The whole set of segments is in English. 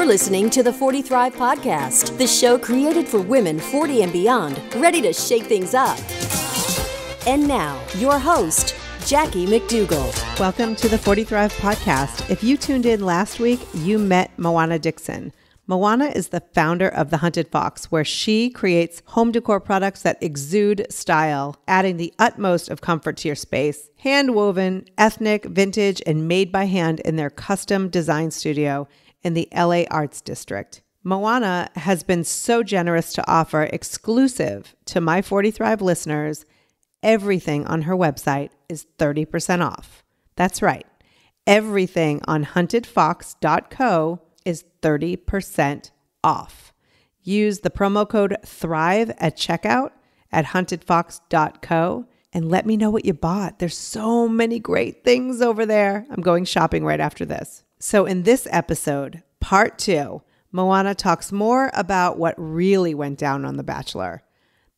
You're listening to the 40 Thrive Podcast, the show created for women 40 and beyond, ready to shake things up. And now, your host, Jackie McDougall. Welcome to the 40 Thrive Podcast. If you tuned in last week, you met Moana Dixon. Moana is the founder of The Hunted Fox, where she creates home decor products that exude style, adding the utmost of comfort to your space. Hand-woven, ethnic, vintage, and made by hand in their custom design studio in the LA Arts District. Moana has been so generous to offer exclusive to my 40 Thrive listeners. Everything on her website is 30% off. That's right. Everything on huntedfox.co is 30% off. Use the promo code THRIVE at checkout at huntedfox.co and let me know what you bought. There's so many great things over there. I'm going shopping right after this. So in this episode, part 2, Moana talks more about what really went down on The Bachelor,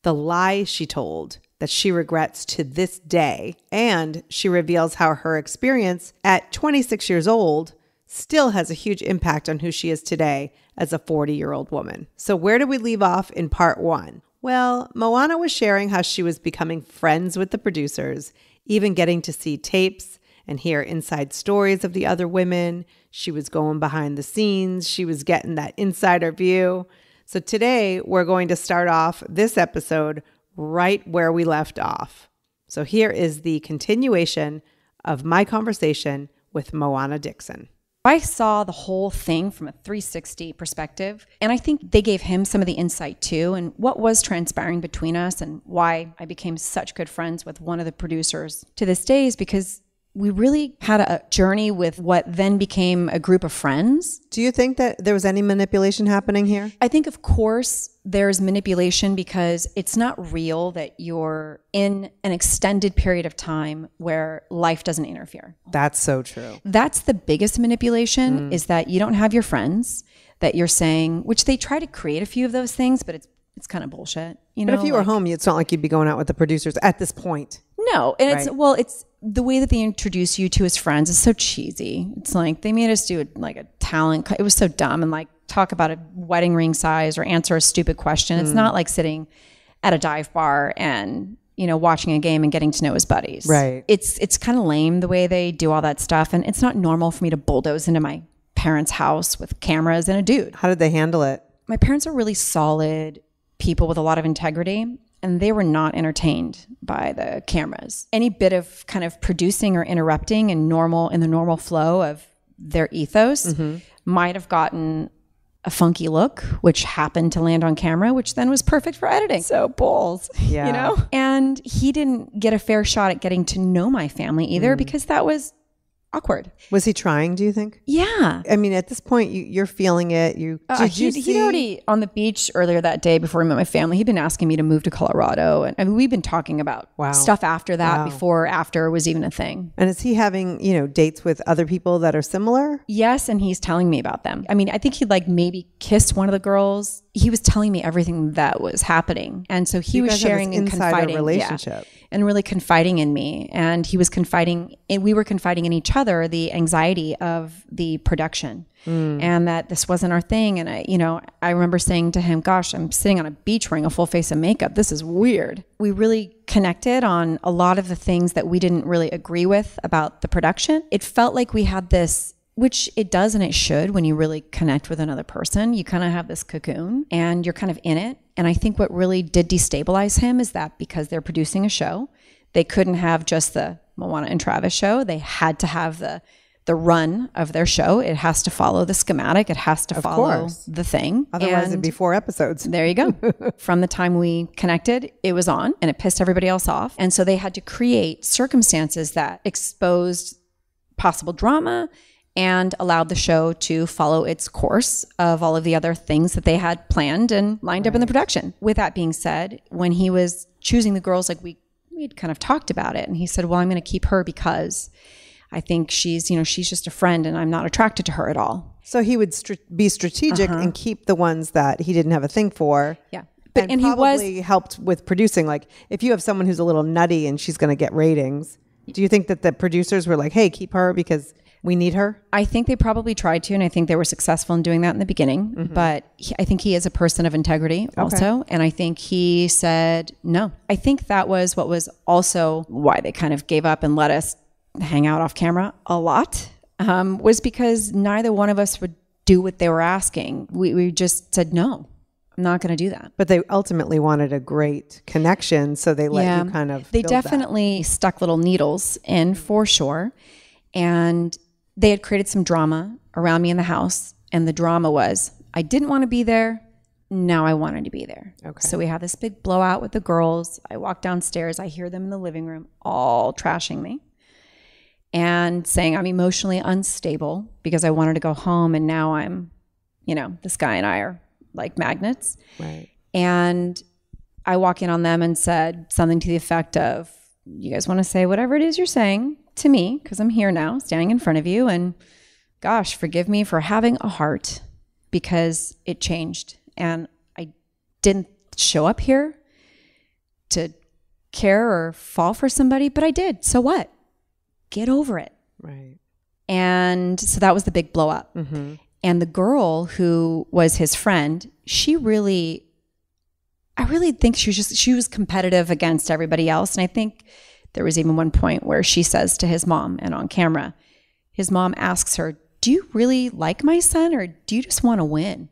the lie she told that she regrets to this day, and she reveals how her experience at 26 years old still has a huge impact on who she is today as a 40-year-old woman. So where did we leave off in part 1? Well, Moana was sharing how she was becoming friends with the producers, even getting to see tapes and hear inside stories of the other women. She was going behind the scenes. She was getting that insider view. So today we're going to start off this episode right where we left off. So here is the continuation of my conversation with Moana Dixon. I saw the whole thing from a 360 perspective, and I think they gave him some of the insight too, and what was transpiring between us and why I became such good friends with one of the producers to this day is because we really had a journey with what then became a group of friends. Do you think that there was any manipulation happening here? I think, of course, there's manipulation because it's not real that you're in an extended period of time where life doesn't interfere. That's so true. That's the biggest manipulation is that you don't have your friends, that you're saying, which they try to create a few of those things, but it's kind of bullshit. You know, but if you were home, it's not like you'd be going out with the producers at this point. No. And right. it's the way that they introduce you to his friends is so cheesy. It's like they made us do a talent. It was so dumb. And like talk about a wedding ring size or answer a stupid question. It's not like sitting at a dive bar and, you know, watching a game and getting to know his buddies. Right. It's kind of lame the way they do all that stuff. And it's not normal for me to bulldoze into my parents' house with cameras and a dude. How did they handle it? My parents are really solid people with a lot of integrity. And they were not entertained by the cameras. Any bit of kind of producing or interrupting in the normal flow of their ethos might have gotten a funky look, which happened to land on camera, which then was perfect for editing. So balls, you know? And he didn't get a fair shot at getting to know my family either because that was awkward. Was he trying, do you think? Yeah. I mean, at this point, you're feeling it. He'd already, on the beach earlier that day before we met my family, he'd been asking me to move to Colorado. And I mean, we've been talking about stuff after that, before after was even a thing. And is he having, dates with other people that are similar? Yes, and he's telling me about them. I mean, I think he'd maybe kissed one of the girls. He was telling me everything that was happening. And so he was sharing and confiding. Relationship. Yeah, and really confiding in me. And he was confiding, and we were confiding in each other, the anxiety of the production and that this wasn't our thing. And I remember saying to him, gosh, I'm sitting on a beach wearing a full face of makeup. This is weird. We really connected on a lot of the things that we didn't really agree with about the production. It felt like we had this, which it does and it should when you really connect with another person. You kind of have this cocoon and you're kind of in it. And I think what really did destabilize him is that because they're producing a show, they couldn't have just the Moana and Travis show. They had to have the run of their show. It has to follow the schematic. It has to follow the thing. Otherwise it'd be 4 episodes. There you go. From the time we connected, it was on and it pissed everybody else off. And so they had to create circumstances that exposed possible drama and allowed the show to follow its course of all of the other things that they had planned and lined up in the production. With that being said, when he was choosing the girls, we'd kind of talked about it. And he said, well, I'm going to keep her because I think she's just a friend and I'm not attracted to her at all. So he would be strategic and keep the ones that he didn't have a thing for. Yeah. And probably helped with producing. Like if you have someone who's a little nutty and she's going to get ratings, do you think that the producers were like, hey, keep her because we need her? I think they probably tried to, and I think they were successful in doing that in the beginning. But I think he is a person of integrity also. And I think he said no. I think that was what was also why they kind of gave up and let us hang out off camera a lot, was because neither one of us would do what they were asking. We just said, no, I'm not going to do that. But they ultimately wanted a great connection, so they let you kind of They definitely stuck little needles in for sure. And they had created some drama around me in the house. And the drama was, I didn't want to be there. Now I wanted to be there. Okay. So we have this big blowout with the girls. I walk downstairs. I hear them in the living room all trashing me and saying I'm emotionally unstable because I wanted to go home. And now I'm, this guy and I are like magnets. Right. And I walk in on them and said something to the effect of, you guys want to say whatever it is you're saying to me, because I'm here now standing in front of you, and gosh, forgive me for having a heart because it changed. And I didn't show up here to care or fall for somebody, but I did. So what? Get over it. Right. And so that was the big blow up. And the girl who was his friend, I really think she was competitive against everybody else. And I think there was even one point where she says to his mom, and on camera, his mom asks her, do you really like my son, or do you just want to win?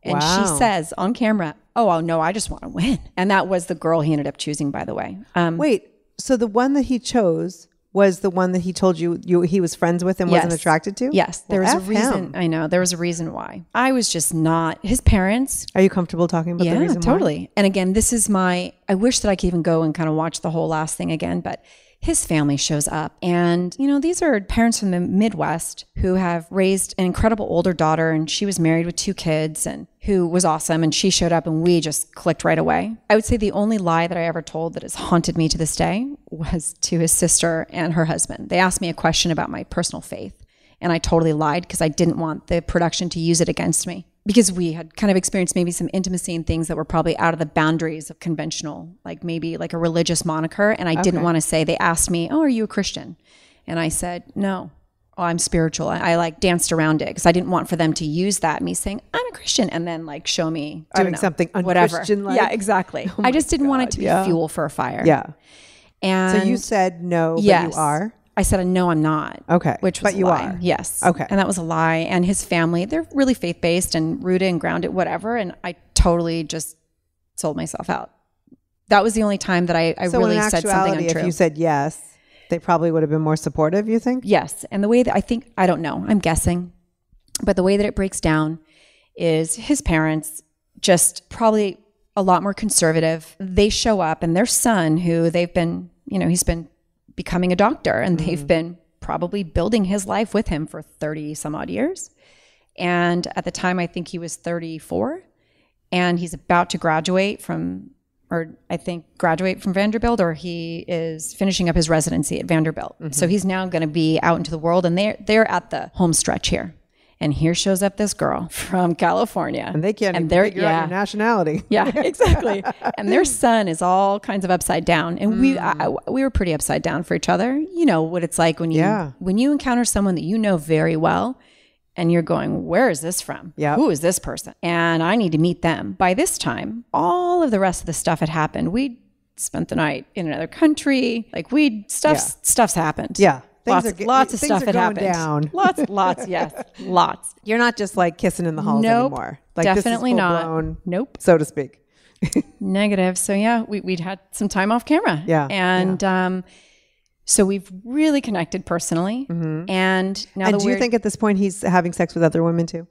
And she says on camera, oh no, I just want to win. And that was the girl he ended up choosing, by the way. Wait, so the one that he chose was the one that he told you he was friends with and wasn't attracted to? Yes. There was a reason. I know. There was a reason why. I was just not his parents. Are you comfortable talking about the reason why? Totally. And again, this is I wish that I could even go and kind of watch the whole last thing again, but his family shows up. And, these are parents from the Midwest who have raised an incredible older daughter, and she was married with 2 kids and who was awesome. And she showed up and we just clicked right away. I would say the only lie that I ever told that has haunted me to this day was to his sister and her husband. They asked me a question about my personal faith, and I totally lied because I didn't want the production to use it against me, because we had kind of experienced maybe some intimacy and things that were probably out of the boundaries of conventional, like maybe like a religious moniker. And I didn't want to say, they asked me, oh, are you a Christian? And I said, no. Oh, I'm spiritual. I like danced around it because I didn't want for them to use that, me saying I'm a Christian, and then like show me doing something unchristian-like. Yeah, exactly. I just didn't want it to be fuel for a fire. Yeah. And so you said no, but you are? I said, no, I'm not. Okay. Which was but you lie. are. Yes. Okay. And that was a lie. And his family, they're really faith-based and rooted and grounded, whatever. And I totally just sold myself out. That was the only time that I really said something untrue. If you said yes, they probably would have been more supportive, you think? Yes. And the way that I don't know, I'm guessing, but the way that it breaks down is his parents just probably a lot more conservative. They show up, and their son, who they've been, he's been becoming a doctor, and they've been probably building his life with him for 30 some odd years. And at the time, I think he was 34, and he's about to graduate from Vanderbilt, or he is finishing up his residency at Vanderbilt. So he's now going to be out into the world, and they're at the home stretch here. And here shows up this girl from California. And they can't even figure out your nationality. Yeah, exactly. And their son is all kinds of upside down. And we were pretty upside down for each other. You know what it's like when you encounter someone that you know very well, and you're going, where is this from? Yep. Who is this person? And I need to meet them. By this time, all of the rest of the stuff had happened. We'd spent the night in another country. Like stuff's happened. Yeah. Lots of stuff had happened. Down. Lots, yes. Lots. You're not just like kissing in the halls anymore. Like, definitely this is not. blown, nope. So to speak. Negative. So yeah, we'd had some time off camera. Yeah. And so we've really connected personally. And now do you think at this point he's having sex with other women too?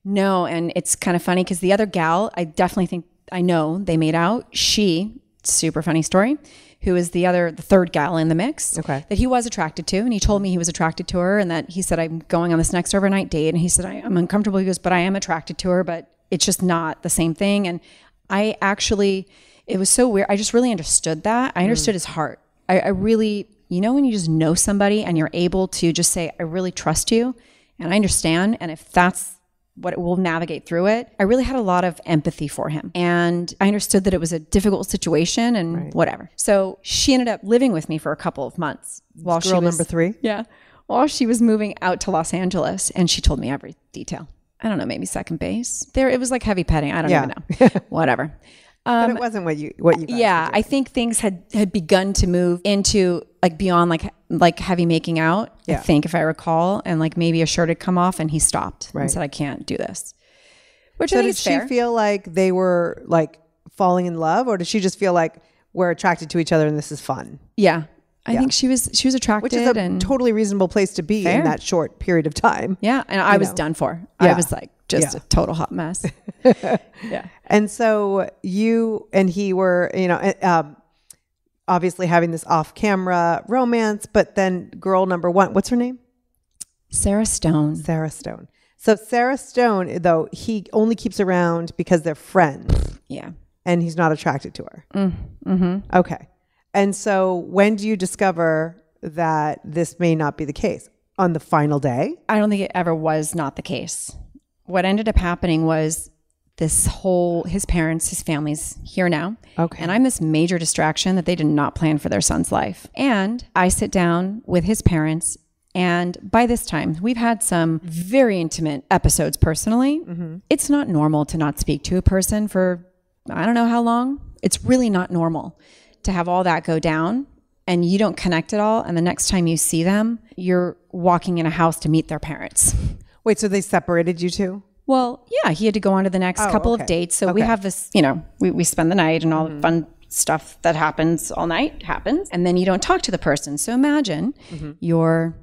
No. And it's kind of funny because the other gal, I definitely think I know they made out. She, super funny story, who is the third gal in the mix, that he was attracted to. And he told me he was attracted to her, and that he said, I'm going on this next overnight date. And he said, I'm uncomfortable. He goes, but I am attracted to her, but it's just not the same thing. And it was so weird. I just really understood that. I understood his heart. I really, when you just know somebody and you're able to just say, I really trust you and I understand. And if that's what we'll navigate through it. I really had a lot of empathy for him. And I understood that it was a difficult situation and whatever. So she ended up living with me for a couple of months. Girl number 3? Yeah. Well, she was moving out to Los Angeles and she told me every detail. I don't know, maybe second base. It was like heavy petting. I don't even know. Whatever. But it wasn't what you guys yeah, I think things had begun to move into like beyond like heavy making out. Yeah. I think if I recall, and like maybe a shirt had come off and he stopped and said, "I can't do this." Which I think is fair. Did she feel like they were like falling in love, or did she just feel like we're attracted to each other and this is fun? Yeah. I think she was attracted, which is a totally reasonable place to be in that short period of time. Yeah, and I was done for. Yeah. I was like just a total hot mess. Yeah. And so you and he were, obviously having this off-camera romance, but then girl number one, what's her name? Sarah Stone. Sarah Stone. So Sarah Stone, though, he only keeps around because they're friends. Yeah. And he's not attracted to her. Mm-hmm. Okay. And so when do you discover that this may not be the case? On the final day? I don't think it ever was not the case. What ended up happening was his parents, his family's here now. Okay. And I'm this major distraction that they did not plan for their son's life. And I sit down with his parents, and by this time, we've had some very intimate episodes personally. Mm-hmm. It's not normal to not speak to a person for I don't know how long. It's really not normal to have all that go down and you don't connect at all. And the next time you see them, you're walking in a house to meet their parents. Wait, so they separated you two? Well, yeah, he had to go on to the next couple of dates. So we have this, we spend the night and all the fun stuff that happens all night happens. And then you don't talk to the person. So imagine you're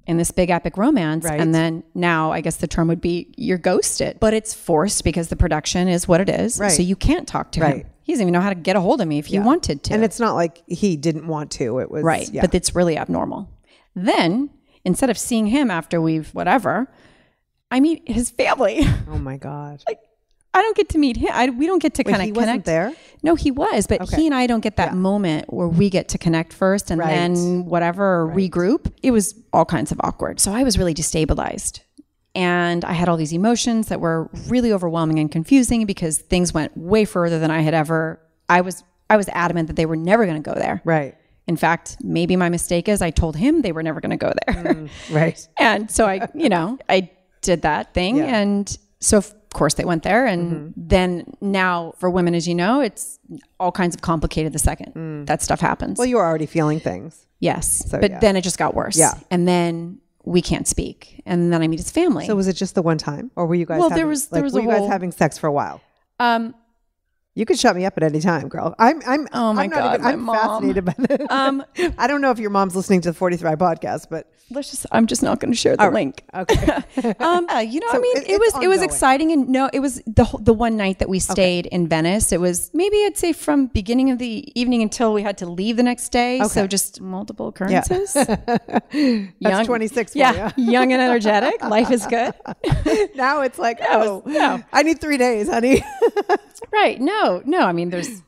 in this big epic romance. Right. And then now I guess the term would be you're ghosted, but it's forced because the production is what it is. Right. So you can't talk to him. He doesn't even know how to get a hold of me if he wanted to. And it's not like he didn't want to. It was right. Yeah. But it's really abnormal. Then instead of seeing him after we've whatever, I meet his family. Oh my God. Like I don't get to meet him. We don't get to kind of connect. He wasn't there? No, he was, but he and I don't get that moment where we get to connect first and then whatever regroup. It was all kinds of awkward. So I was really destabilized. And I had all these emotions that were really overwhelming and confusing because things went way further than I had ever. I was adamant that they were never going to go there. Right. In fact, maybe my mistake is I told him they were never going to go there. Right. And so I did that thing. Yeah. And so of course they went there. And then now for women, as you know, it's all kinds of complicated the second that stuff happens. Well, you were already feeling things. Yes. So, but then it just got worse. Yeah. And then we can't speak. And then I meet his family. So was it just the one time? Or were you guys there was you guys having sex for a while? You could shut me up at any time, girl. I'm fascinated by this. I don't know if your mom's listening to the 43 podcast, but I'm just not going to share the link. Okay. It was exciting. And no, it was the one night that we stayed in Venice. It was maybe I'd say from beginning of the evening until we had to leave the next day. Okay. So just multiple occurrences. Yeah. That's 26 for you. Young and energetic. Life is good. Now it's like, I need 3 days, honey. Right. No. I mean, there's,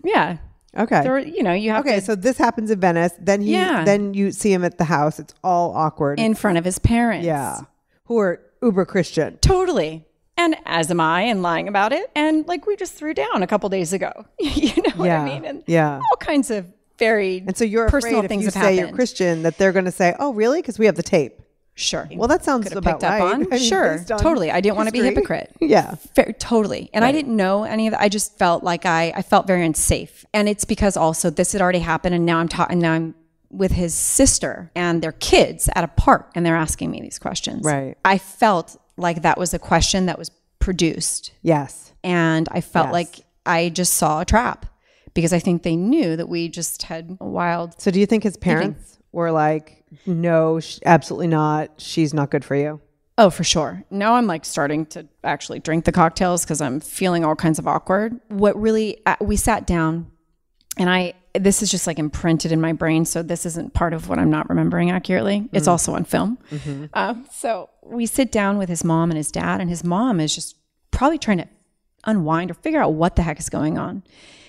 Okay. There, you have to. So this happens in Venice. Then then you see him at the house. It's all awkward. In front of his parents. Yeah. Who are uber Christian. Totally. And as am I, and lying about it. And like we just threw down a couple days ago. You know what I mean? And all kinds of very and so you're personal afraid things if you have say happened. You're Christian that they're going to say, oh, really? Because we have the tape. Sure. Well, that sounds about right. I mean, sure. Totally. I didn't want to be a hypocrite. Yeah. Totally. And I didn't know any of that. I just felt like I felt very unsafe. And it's because also this had already happened. And now I'm with his sister and their kids at a park and they're asking me these questions. Right. I felt like that was a question that was produced. Yes. And I felt like I just saw a trap because I think they knew that we just had a wild. So do you think his parents were like, no, absolutely not. She's not good for you. Oh, for sure. Now I'm like starting to actually drink the cocktails because I'm feeling all kinds of awkward. What really, we sat down and this is just like imprinted in my brain. So this isn't part of what I'm not remembering accurately. It's also on film. Mm-hmm. So we sit down with his mom and his dad, and his mom is just probably trying to unwind or figure out what the heck is going on.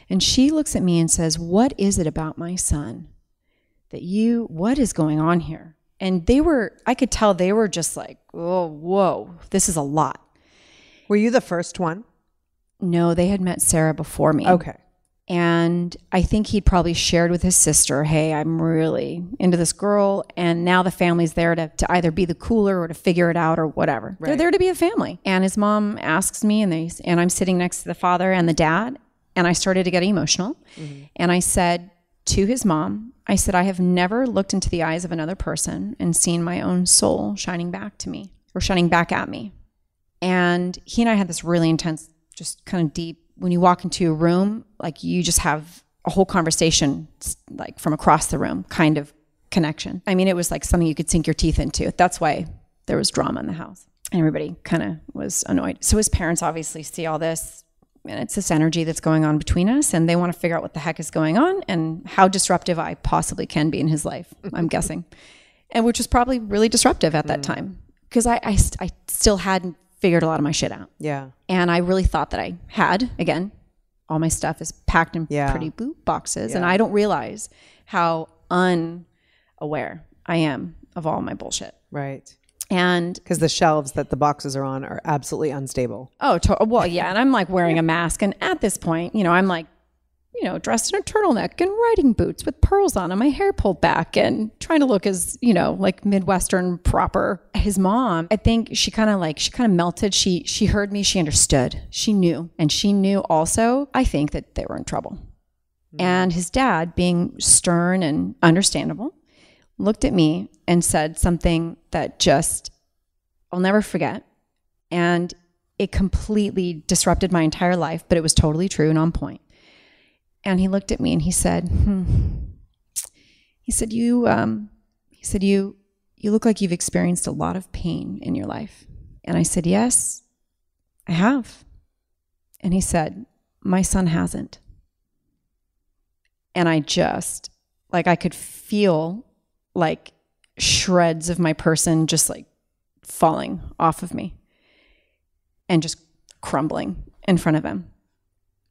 And she looks at me and says, what is it about my son? What is going on here? And I could tell they were just like, oh, whoa, this is a lot. Were you the first one? No, they had met Sarah before me. Okay. And I think he'd probably shared with his sister, hey, I'm really into this girl. And now the family's there to either be the cooler or to figure it out or whatever. Right. They're there to be a family. And his mom asks me, and I'm sitting next to the father and the dad. And I started to get emotional. Mm-hmm. And I said to his mom, I said, I have never looked into the eyes of another person and seen my own soul shining back to me or shining back at me. And he and I had this really intense, just kind of deep, when you walk into a room, like you just have a whole conversation, like from across the room kind of connection. I mean, it was like something you could sink your teeth into. That's why there was drama in the house. And everybody kind of was annoyed. So his parents obviously see all this, and it's this energy that's going on between us, and they want to figure out what the heck is going on and how disruptive I possibly can be in his life, I'm guessing. And which was probably really disruptive at that time, because I still hadn't figured a lot of my shit out. Yeah. And I really thought that I had. Again, all my stuff is packed in pretty boot boxes, and I don't realize how unaware I am of all my bullshit. Right. And because the shelves that the boxes are on are absolutely unstable. Oh, well, yeah. And I'm like wearing a mask. And at this point, I'm like, dressed in a turtleneck and riding boots with pearls on and my hair pulled back and trying to look as, like Midwestern proper. His mom, I think she kind of melted. She heard me. She understood. She knew. And she knew also, I think, that they were in trouble. Mm. And his dad, being stern and understandable, looked at me and said something that just, I'll never forget. And it completely disrupted my entire life, but it was totally true and on point. And he looked at me and he said, you look like you've experienced a lot of pain in your life. And I said, yes, I have. And he said, my son hasn't. And I just, I could feel like shreds of my person just like falling off of me and just crumbling in front of him.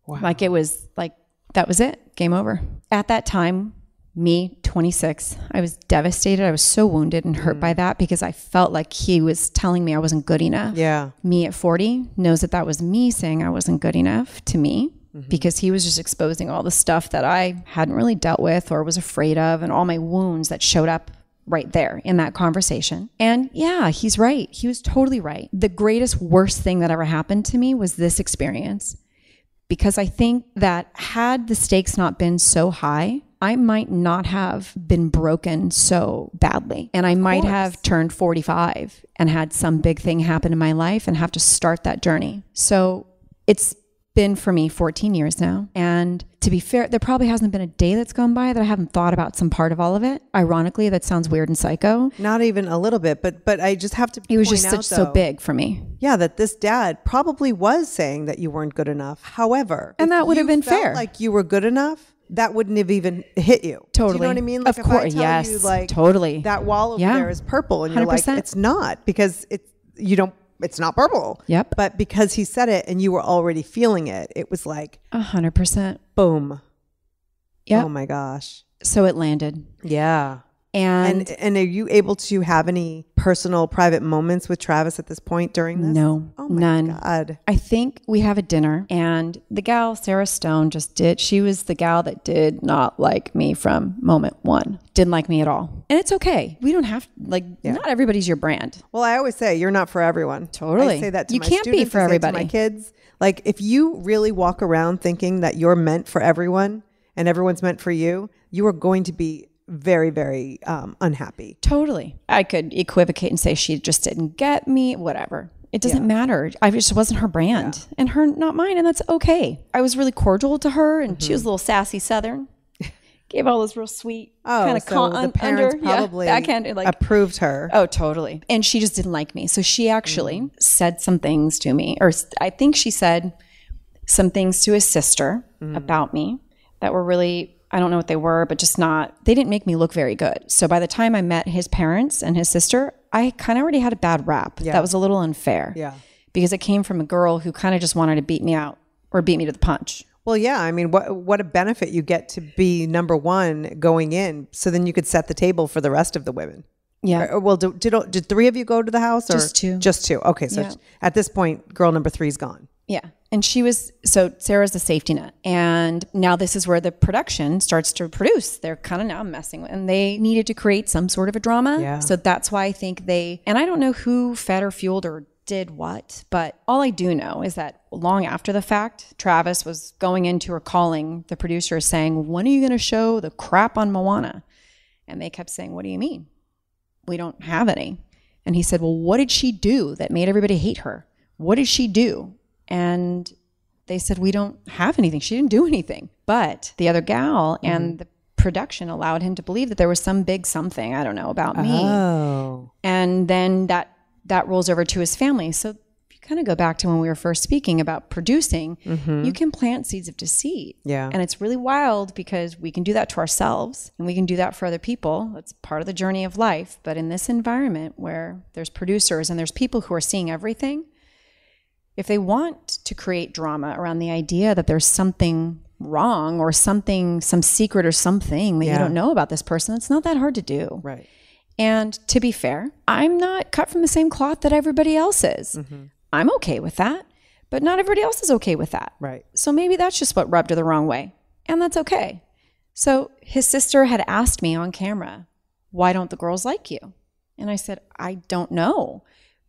Wow. Like it was like, that was it. Game over. At that time, me, 26, I was devastated. I was so wounded and hurt by that because I felt like he was telling me I wasn't good enough. Yeah. Me at 40 knows that was me saying I wasn't good enough to me. Because he was just exposing all the stuff that I hadn't really dealt with or was afraid of, and all my wounds that showed up right there in that conversation. And yeah, he's right. He was totally right. The greatest, worst thing that ever happened to me was this experience. Because I think that had the stakes not been so high, I might not have been broken so badly. And I might have turned 45 and had some big thing happen in my life and have to start that journey. So it's been for me 14 years now. And to be fair, there probably hasn't been a day that's gone by that I haven't thought about some part of all of it. Ironically, that sounds weird and psycho. Not even a little bit, but I just have to It was just so big for me. Yeah, that this dad probably was saying that you weren't good enough. However, and that would have been fair. Like you were good enough, that wouldn't have even hit you. Totally. Do you know what I mean? Like of course, if I tell you like totally. That wall over there is purple and 100%. You're like, it's not, because it's not purple. Yep. But because he said it and you were already feeling it, it was like 100%. Boom. Yeah. Oh my gosh. So it landed. Yeah. And are you able to have any personal, private moments with Travis at this point during this? No, oh my none. God. I think we have a dinner, and the gal, Sarah Stone, she was the gal that did not like me from moment one. Didn't like me at all. And it's okay. We don't have, not everybody's your brand. Well, I always say you're not for everyone. Totally. I say that to you my can't students, be for everybody. To my kids. Like if you really walk around thinking that you're meant for everyone and everyone's meant for you, you are going to be very, very unhappy. Totally. I could equivocate and say she just didn't get me, whatever. It doesn't matter. I just wasn't her brand and her not mine, and that's okay. I was really cordial to her, and she was a little sassy Southern. Gave all this real sweet kind of the parents probably backhanded, approved her. Oh, totally. And she just didn't like me. So she actually said some things to me, or I think she said some things to his sister about me that were really, I don't know what they were, but they didn't make me look very good. So by the time I met his parents and his sister, I kind of already had a bad rap. Yeah. That was a little unfair. Yeah. Because it came from a girl who kind of just wanted to beat me out or beat me to the punch. Well, yeah. I mean, what a benefit you get to be number one going in. So then you could set the table for the rest of the women. Yeah. Well, did three of you go to the house? Or? Just two. Just two. Okay. So at this point, girl number 3's gone. Yeah. And so Sarah's the safety net. And now this is where the production starts to produce. They're kind of now messing with, and they needed to create some sort of a drama. Yeah. So that's why I think and I don't know who fed or fueled or did what, but all I do know is that long after the fact, Travis was going into or calling the producers saying, when are you going to show the crap on Moana? And they kept saying, what do you mean? We don't have any. And he said, well, what did she do that made everybody hate her? What did she do? And they said, we don't have anything. She didn't do anything. But the other gal and the production allowed him to believe that there was some big something, I don't know, about me. Oh. And then that rolls over to his family. So if you kind of go back to when we were first speaking about producing, you can plant seeds of deceit. Yeah. And it's really wild because we can do that to ourselves and we can do that for other people. That's part of the journey of life. But in this environment where there's producers and there's people who are seeing everything, if they want to create drama around the idea that there's something wrong or something, some secret or something that you don't know about this person, it's not that hard to do. Right. And to be fair, I'm not cut from the same cloth that everybody else is. I'm okay with that, but not everybody else is okay with that. Right. So maybe that's just what rubbed her the wrong way. And that's okay. So his sister had asked me on camera, why don't the girls like you? And I said, I don't know.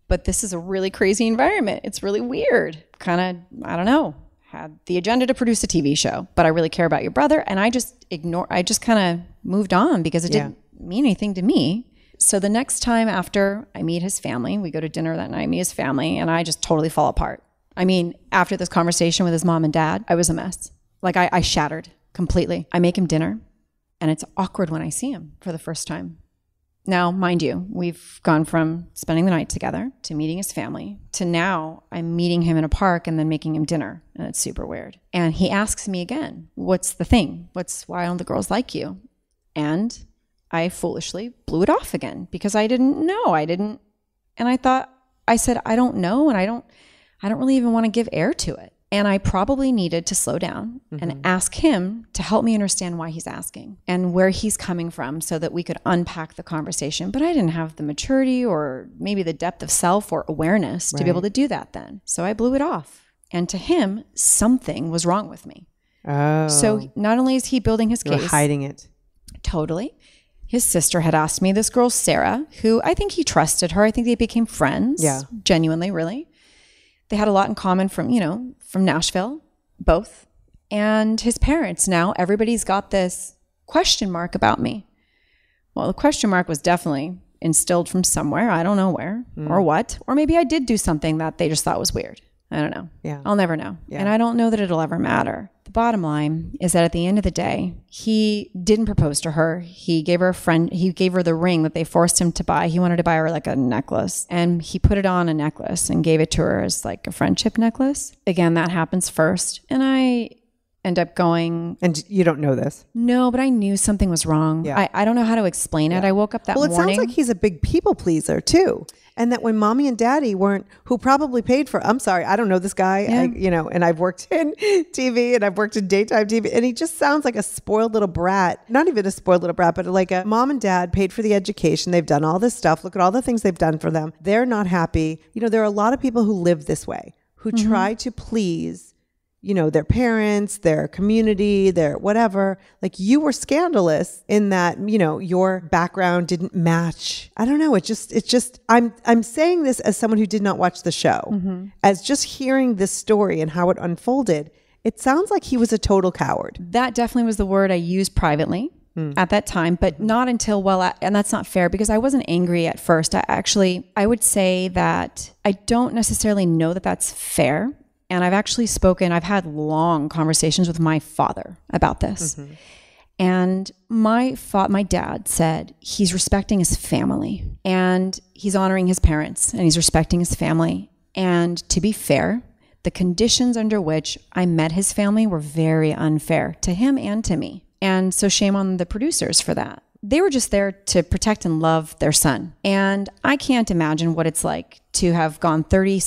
But this is a really crazy environment. It's really weird. Kind of, I don't know, had the agenda to produce a TV show, but I really care about your brother. And I just kind of moved on because it didn't mean anything to me. So the next time after I meet his family, we go to dinner that night, meet his family, and I just totally fall apart. I mean, after this conversation with his mom and dad, I was a mess. Like I shattered completely. I make him dinner and it's awkward when I see him for the first time. Now, mind you, we've gone from spending the night together to meeting his family to now I'm meeting him in a park and then making him dinner. And it's super weird. And he asks me again, what's the thing? Why don't the girls like you? And I foolishly blew it off again because I didn't know. And I said, I don't know. And I don't really even want to give air to it. And I probably needed to slow down and ask him to help me understand why he's asking and where he's coming from so that we could unpack the conversation. But I didn't have the maturity or maybe the depth of self or awareness to be able to do that then. So I blew it off. And to him, something was wrong with me. Oh. So not only is he building his case. You were hiding it. Totally. His sister had asked me, this girl, Sarah, who I think he trusted her. I think they became friends. Yeah. Genuinely, really. They had a lot in common from Nashville, both. And his parents, now everybody's got this question mark about me. Well, the question mark was definitely instilled from somewhere. I don't know where or what. Or maybe I did do something that they just thought was weird. I don't know. Yeah. I'll never know. Yeah. And I don't know that it'll ever matter. The bottom line is that at the end of the day, he didn't propose to her. He gave her the ring that they forced him to buy. He wanted to buy her like a necklace, and he put it on a necklace and gave it to her as like a friendship necklace. Again, that happens first. And I end up going. And you don't know this? No, but I knew something was wrong. Yeah. I don't know how to explain it. I woke up that morning. Well, it sounds like he's a big people pleaser too. And that when mommy and daddy who probably paid for, I'm sorry, I don't know this guy, and I've worked in TV and I've worked in daytime TV, and he just sounds like a spoiled little brat. Not even a spoiled little brat, but like a mom and dad paid for the education. They've done all this stuff. Look at all the things they've done for them. They're not happy. There are a lot of people who live this way, who try to please their parents, their community, their whatever. Like, you were scandalous in that, your background didn't match. I don't know. It's just, I'm saying this as someone who did not watch the show, as just hearing this story and how it unfolded. It sounds like he was a total coward. That definitely was the word I used privately at that time, but not until and that's not fair because I wasn't angry at first. I would say that I don't necessarily know that that's fair. And I've had long conversations with my father about this. And my dad said he's respecting his family and he's honoring his parents and he's respecting his family. And to be fair, the conditions under which I met his family were very unfair to him and to me. And so shame on the producers for that. They were just there to protect and love their son. And I can't imagine what it's like to have gone 33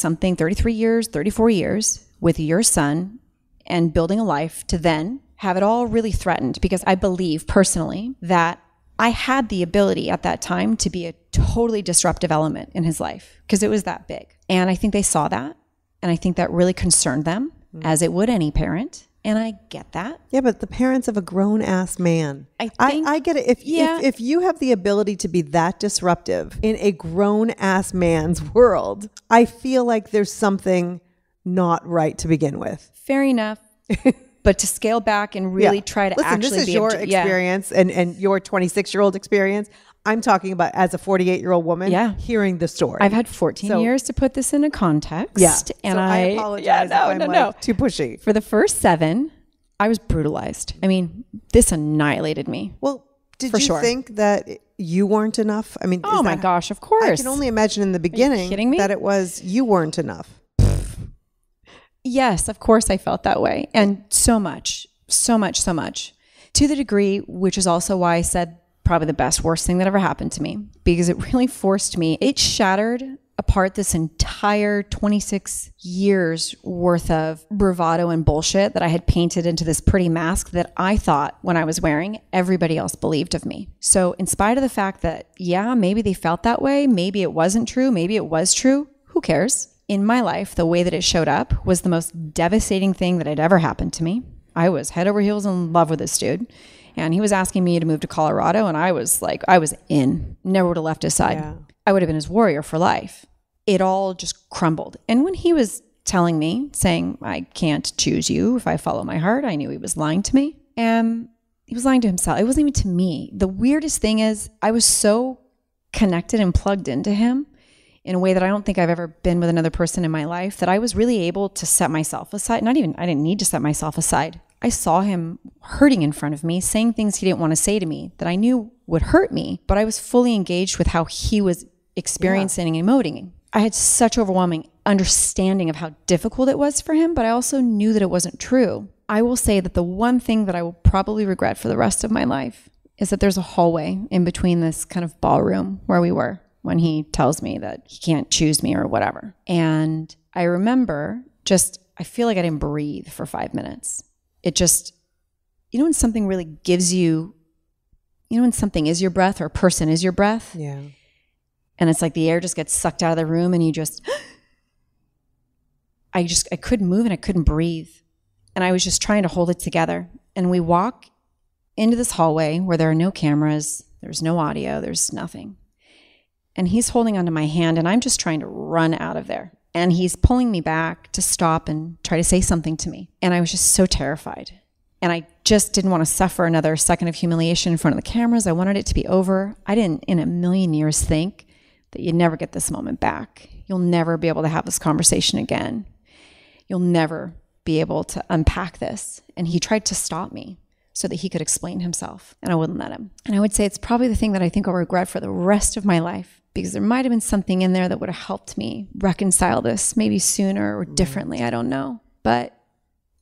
years, 34 years with your son and building a life to then have it all really threatened, because I believe personally that I had the ability at that time to be a totally disruptive element in his life because it was that big. And I think they saw that. And I think that really concerned them. as it would any parent. And I get that. Yeah, but the parents of a grown-ass man. I get it. If you have the ability to be that disruptive in a grown-ass man's world, I feel like there's something not right to begin with. Fair enough. But to scale back and really try to Listen, actually this is be your experience and your 26-year-old experience. I'm talking about as a 48-year-old woman hearing the story. I've had 14 years to put this into context. Yeah. And so I apologize if I'm like too pushy. For the first 7, I was brutalized. I mean, this annihilated me. Well, did you think that you weren't enough? I mean, oh my gosh, of course. I can only imagine in the beginning Are you kidding me? that it was you weren't enough. Yes, of course I felt that way. And so much. To the degree, which is also why I said probably the worst thing that ever happened to me, because it really forced me. It shattered apart this entire 26 years worth of bravado and bullshit that I had painted into this pretty mask that I thought when I was wearing, everybody else believed of me. So in spite of the fact that, maybe they felt that way, maybe it wasn't true, maybe it was true, who cares? In my life, the way that it showed up was the most devastating thing that had ever happened to me. I was head over heels in love with this dude. And he was asking me to move to Colorado. And I was like, I was in. Never would have left his side. Yeah. I would have been his warrior for life. It all just crumbled. And when he was telling me, saying, I can't choose you if I follow my heart, I knew he was lying to me. And he was lying to himself. It wasn't even to me. The weirdest thing is I was so connected and plugged into him in a way that I don't think I've ever been with another person in my life, that I was really able to set myself aside. I didn't need to set myself aside. I saw him hurting in front of me, saying things he didn't want to say to me that I knew would hurt me, but I was fully engaged with how he was experiencing and emoting. I had such overwhelming understanding of how difficult it was for him, but I also knew that it wasn't true. I will say that the one thing that I will probably regret for the rest of my life is that there's a hallway in between this kind of ballroom where we were when he tells me that he can't choose me or whatever. And I remember I feel like I didn't breathe for 5 minutes. It just, when something really gives you, when something is your breath or a person is your breath. Yeah. And it's like the air just gets sucked out of the room and you I couldn't move and I couldn't breathe. And I was just trying to hold it together. And we walk into this hallway where there are no cameras, there's no audio, there's nothing. And he's holding onto my hand and I'm just trying to run out of there. And he's pulling me back to stop and try to say something to me. And I was just so terrified. And I just didn't want to suffer another second of humiliation in front of the cameras. I wanted it to be over. I didn't in a million years think that you'd never get this moment back. You'll never be able to have this conversation again. You'll never be able to unpack this. And he tried to stop me so that he could explain himself. And I wouldn't let him. And I would say it's probably the thing that I think I'll regret for the rest of my life. Because there might have been something in there that would have helped me reconcile this maybe sooner or differently. I don't know. But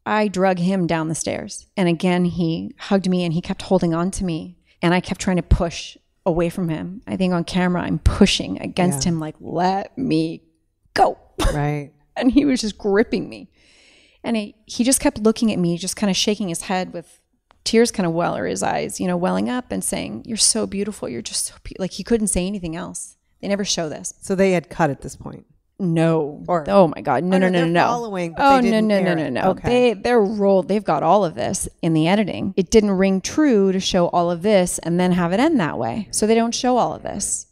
I drug him down the stairs. And again, he hugged me and he kept holding on to me. And I kept trying to push away from him. I think on camera, I'm pushing against him like, let me go. Right. And he was just gripping me. And he just kept looking at me, just kind of shaking his head with tears kind of his eyes, welling up and saying, you're so beautiful. You're just so beautiful. Like he couldn't say anything else. They never show this. So they had cut at this point. No. Oh my God. No. Following, but no. Okay. They're rolled. They've got all of this in the editing. It didn't ring true to show all of this and then have it end that way. So they don't show all of this.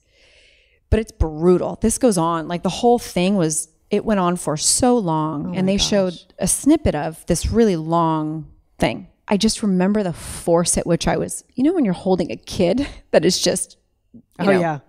But it's brutal. This goes on. Like the whole thing it went on for so long. And they showed a snippet of this really long thing. I just remember the force at which I was, when you're holding a kid that is just,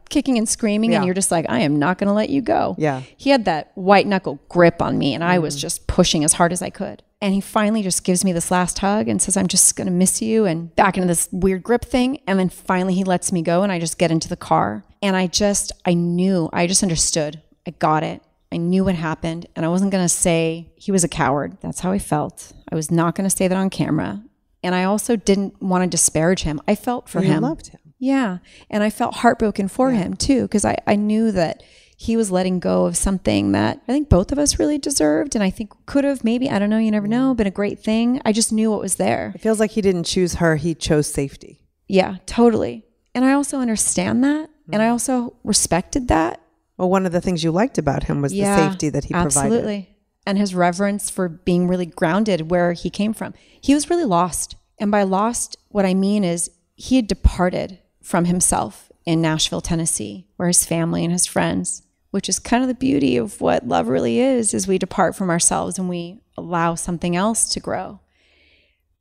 kicking and screaming and you're just like, I am not going to let you go. Yeah. He had that white knuckle grip on me and I was just pushing as hard as I could. And he finally just gives me this last hug and says, I'm just going to miss you, and back into this weird grip thing. And then finally he lets me go and I just get into the car. And I just understood. I got it. I knew what happened. And I wasn't going to say he was a coward. That's how I felt. I was not going to say that on camera. And I also didn't want to disparage him. I felt for him. You loved him. Yeah. And I felt heartbroken for him too, because I knew that he was letting go of something that I think both of us really deserved. And I think could have maybe, I don't know, you never know, been a great thing. I just knew what was there. It feels like he didn't choose her. He chose safety. Yeah, totally. And I also understand that. And I also respected that. Well, one of the things you liked about him was the safety that he provided. Absolutely. and his reverence for being really grounded where he came from. He was really lost. And by lost, what I mean is he had departed from himself in Nashville, Tennessee, where his family and his friends, which is kind of the beauty of what love really is we depart from ourselves and we allow something else to grow.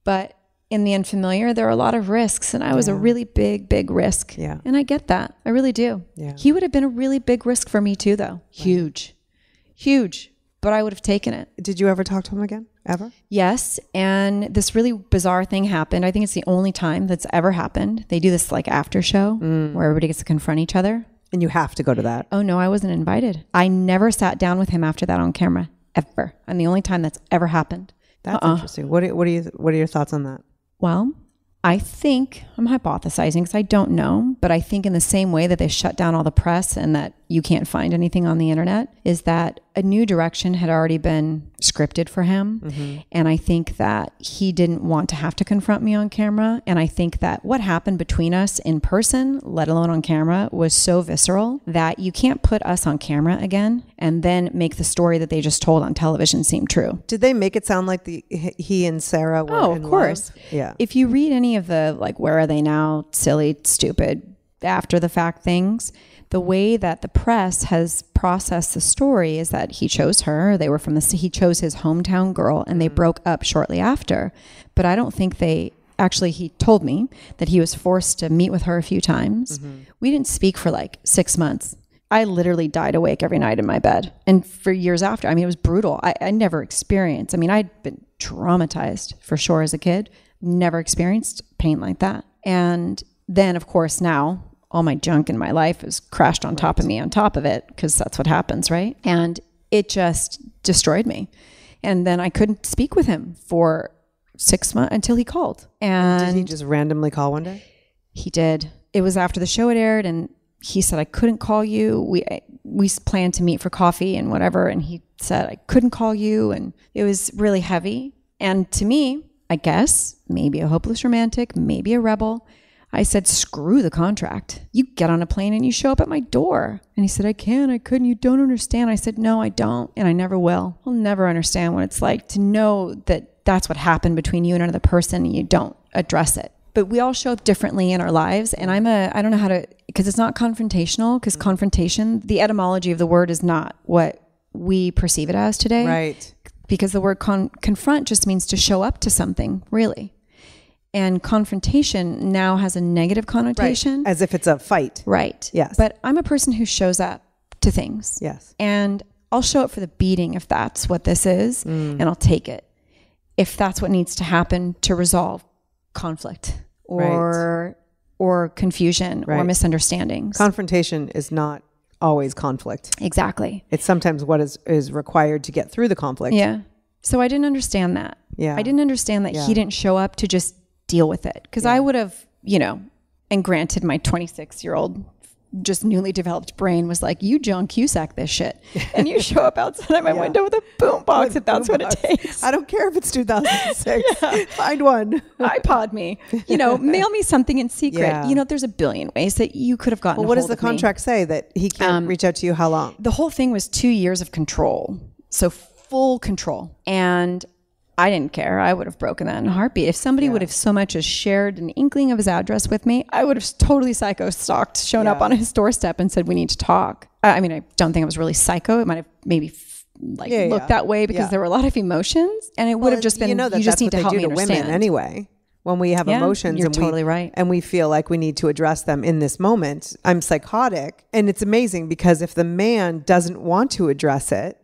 But in the unfamiliar, there are a lot of risks, and I was a really big risk. Yeah. And I get that. I really do. Yeah. He would have been a really big risk for me too, though. Huge. But I would have taken it. Did you ever talk to him again? Ever? Yes. And this really bizarre thing happened. I think it's the only time that's ever happened. They do this like after show where everybody gets to confront each other. And you have to go to that. Oh no, I wasn't invited. I never sat down with him after that on camera, ever. And the only time that's ever happened. That's interesting. What are your thoughts on that? Well, I think, I'm hypothesizing because I don't know, but I think in the same way that they shut down all the press and that you can't find anything on the internet, is that a new direction had already been scripted for him. Mm-hmm. And I think that he didn't want to have to confront me on camera. And I think that what happened between us in person, let alone on camera, was so visceral that you can't put us on camera again and then make the story that they just told on television seem true. Did they make it sound like he and Sarah were in of course. love? Yeah. If you read any of the, like, where are they now, silly, stupid, after the fact things, the way that the press has processed the story is that he chose her. They were he chose his hometown girl, and they broke up shortly after. But I don't think he told me that he was forced to meet with her a few times. Mm-hmm. We didn't speak for like 6 months. I literally died awake every night in my bed. And for years after, I mean, it was brutal. I never experienced, I'd been traumatized for sure as a kid, never experienced pain like that. And then of course now, all my junk in my life is crashed on top of me on top of it, because that's what happens, right? And it just destroyed me. And then I couldn't speak with him for 6 months until he called. And did he just randomly call one day? He did. It was after the show had aired, and he said, I couldn't call you. We planned to meet for coffee and whatever. And he said, I couldn't call you. And it was really heavy. And to me, I guess, maybe a hopeless romantic, maybe a rebel, I said, screw the contract. You get on a plane and you show up at my door. And he said, I couldn't, you don't understand. I said, no, I don't. And I never will. I'll never understand what it's like to know that that's what happened between you and another person and you don't address it. But we all show up differently in our lives. And I don't know how to, because it's not confrontational, because confrontation, the etymology of the word is not what we perceive it as today. Right. Because the word confront just means to show up to something, really. And confrontation now has a negative connotation. Right. As if it's a fight. Right. Yes. But I'm a person who shows up to things. Yes. And I'll show up for the beating if that's what this is, and I'll take it. If that's what needs to happen to resolve conflict or confusion or misunderstandings. Confrontation is not always conflict. Exactly. It's sometimes what is required to get through the conflict. Yeah. So I didn't understand that. Yeah. I didn't understand that he didn't show up to just deal with it. Because I would have, and granted my 26-year-old just newly developed brain was like, you Joan Cusack this shit. And you show up outside my window with a boombox if that's what it takes. I don't care if it's 2006. Find one. iPod me. Mail me something in secret. Yeah. There's a billion ways that you could have gotten Well, what does the contract say that he can't reach out to you? How long? The whole thing was 2 years of control. So full control. And I didn't care. I would have broken that in a heartbeat. If somebody would have so much as shared an inkling of his address with me, I would have totally psycho-stalked, shown up on his doorstep and said, we need to talk. I don't think I was really psycho. It might have maybe looked that way because there were a lot of emotions, and it would have just been, you just need to help me understand. Women anyway. When we have emotions, you're totally right. And we feel like we need to address them in this moment. I'm psychotic. And it's amazing because if the man doesn't want to address it,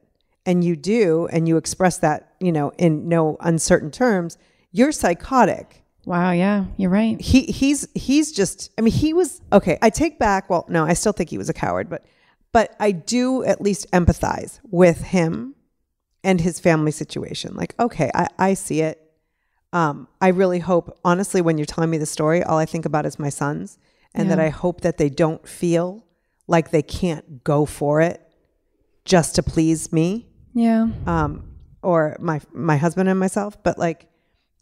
and you do, and you express that, in no uncertain terms, you're psychotic. Wow. Yeah, you're right. He's just, he was, okay, I take back, well, no, I still think he was a coward, but I do at least empathize with him and his family situation. Like, okay, I see it. I really hope, honestly, when you're telling me the story, all I think about is my sons, and that I hope that they don't feel like they can't go for it just to please me. Yeah. Or my husband and myself, but like,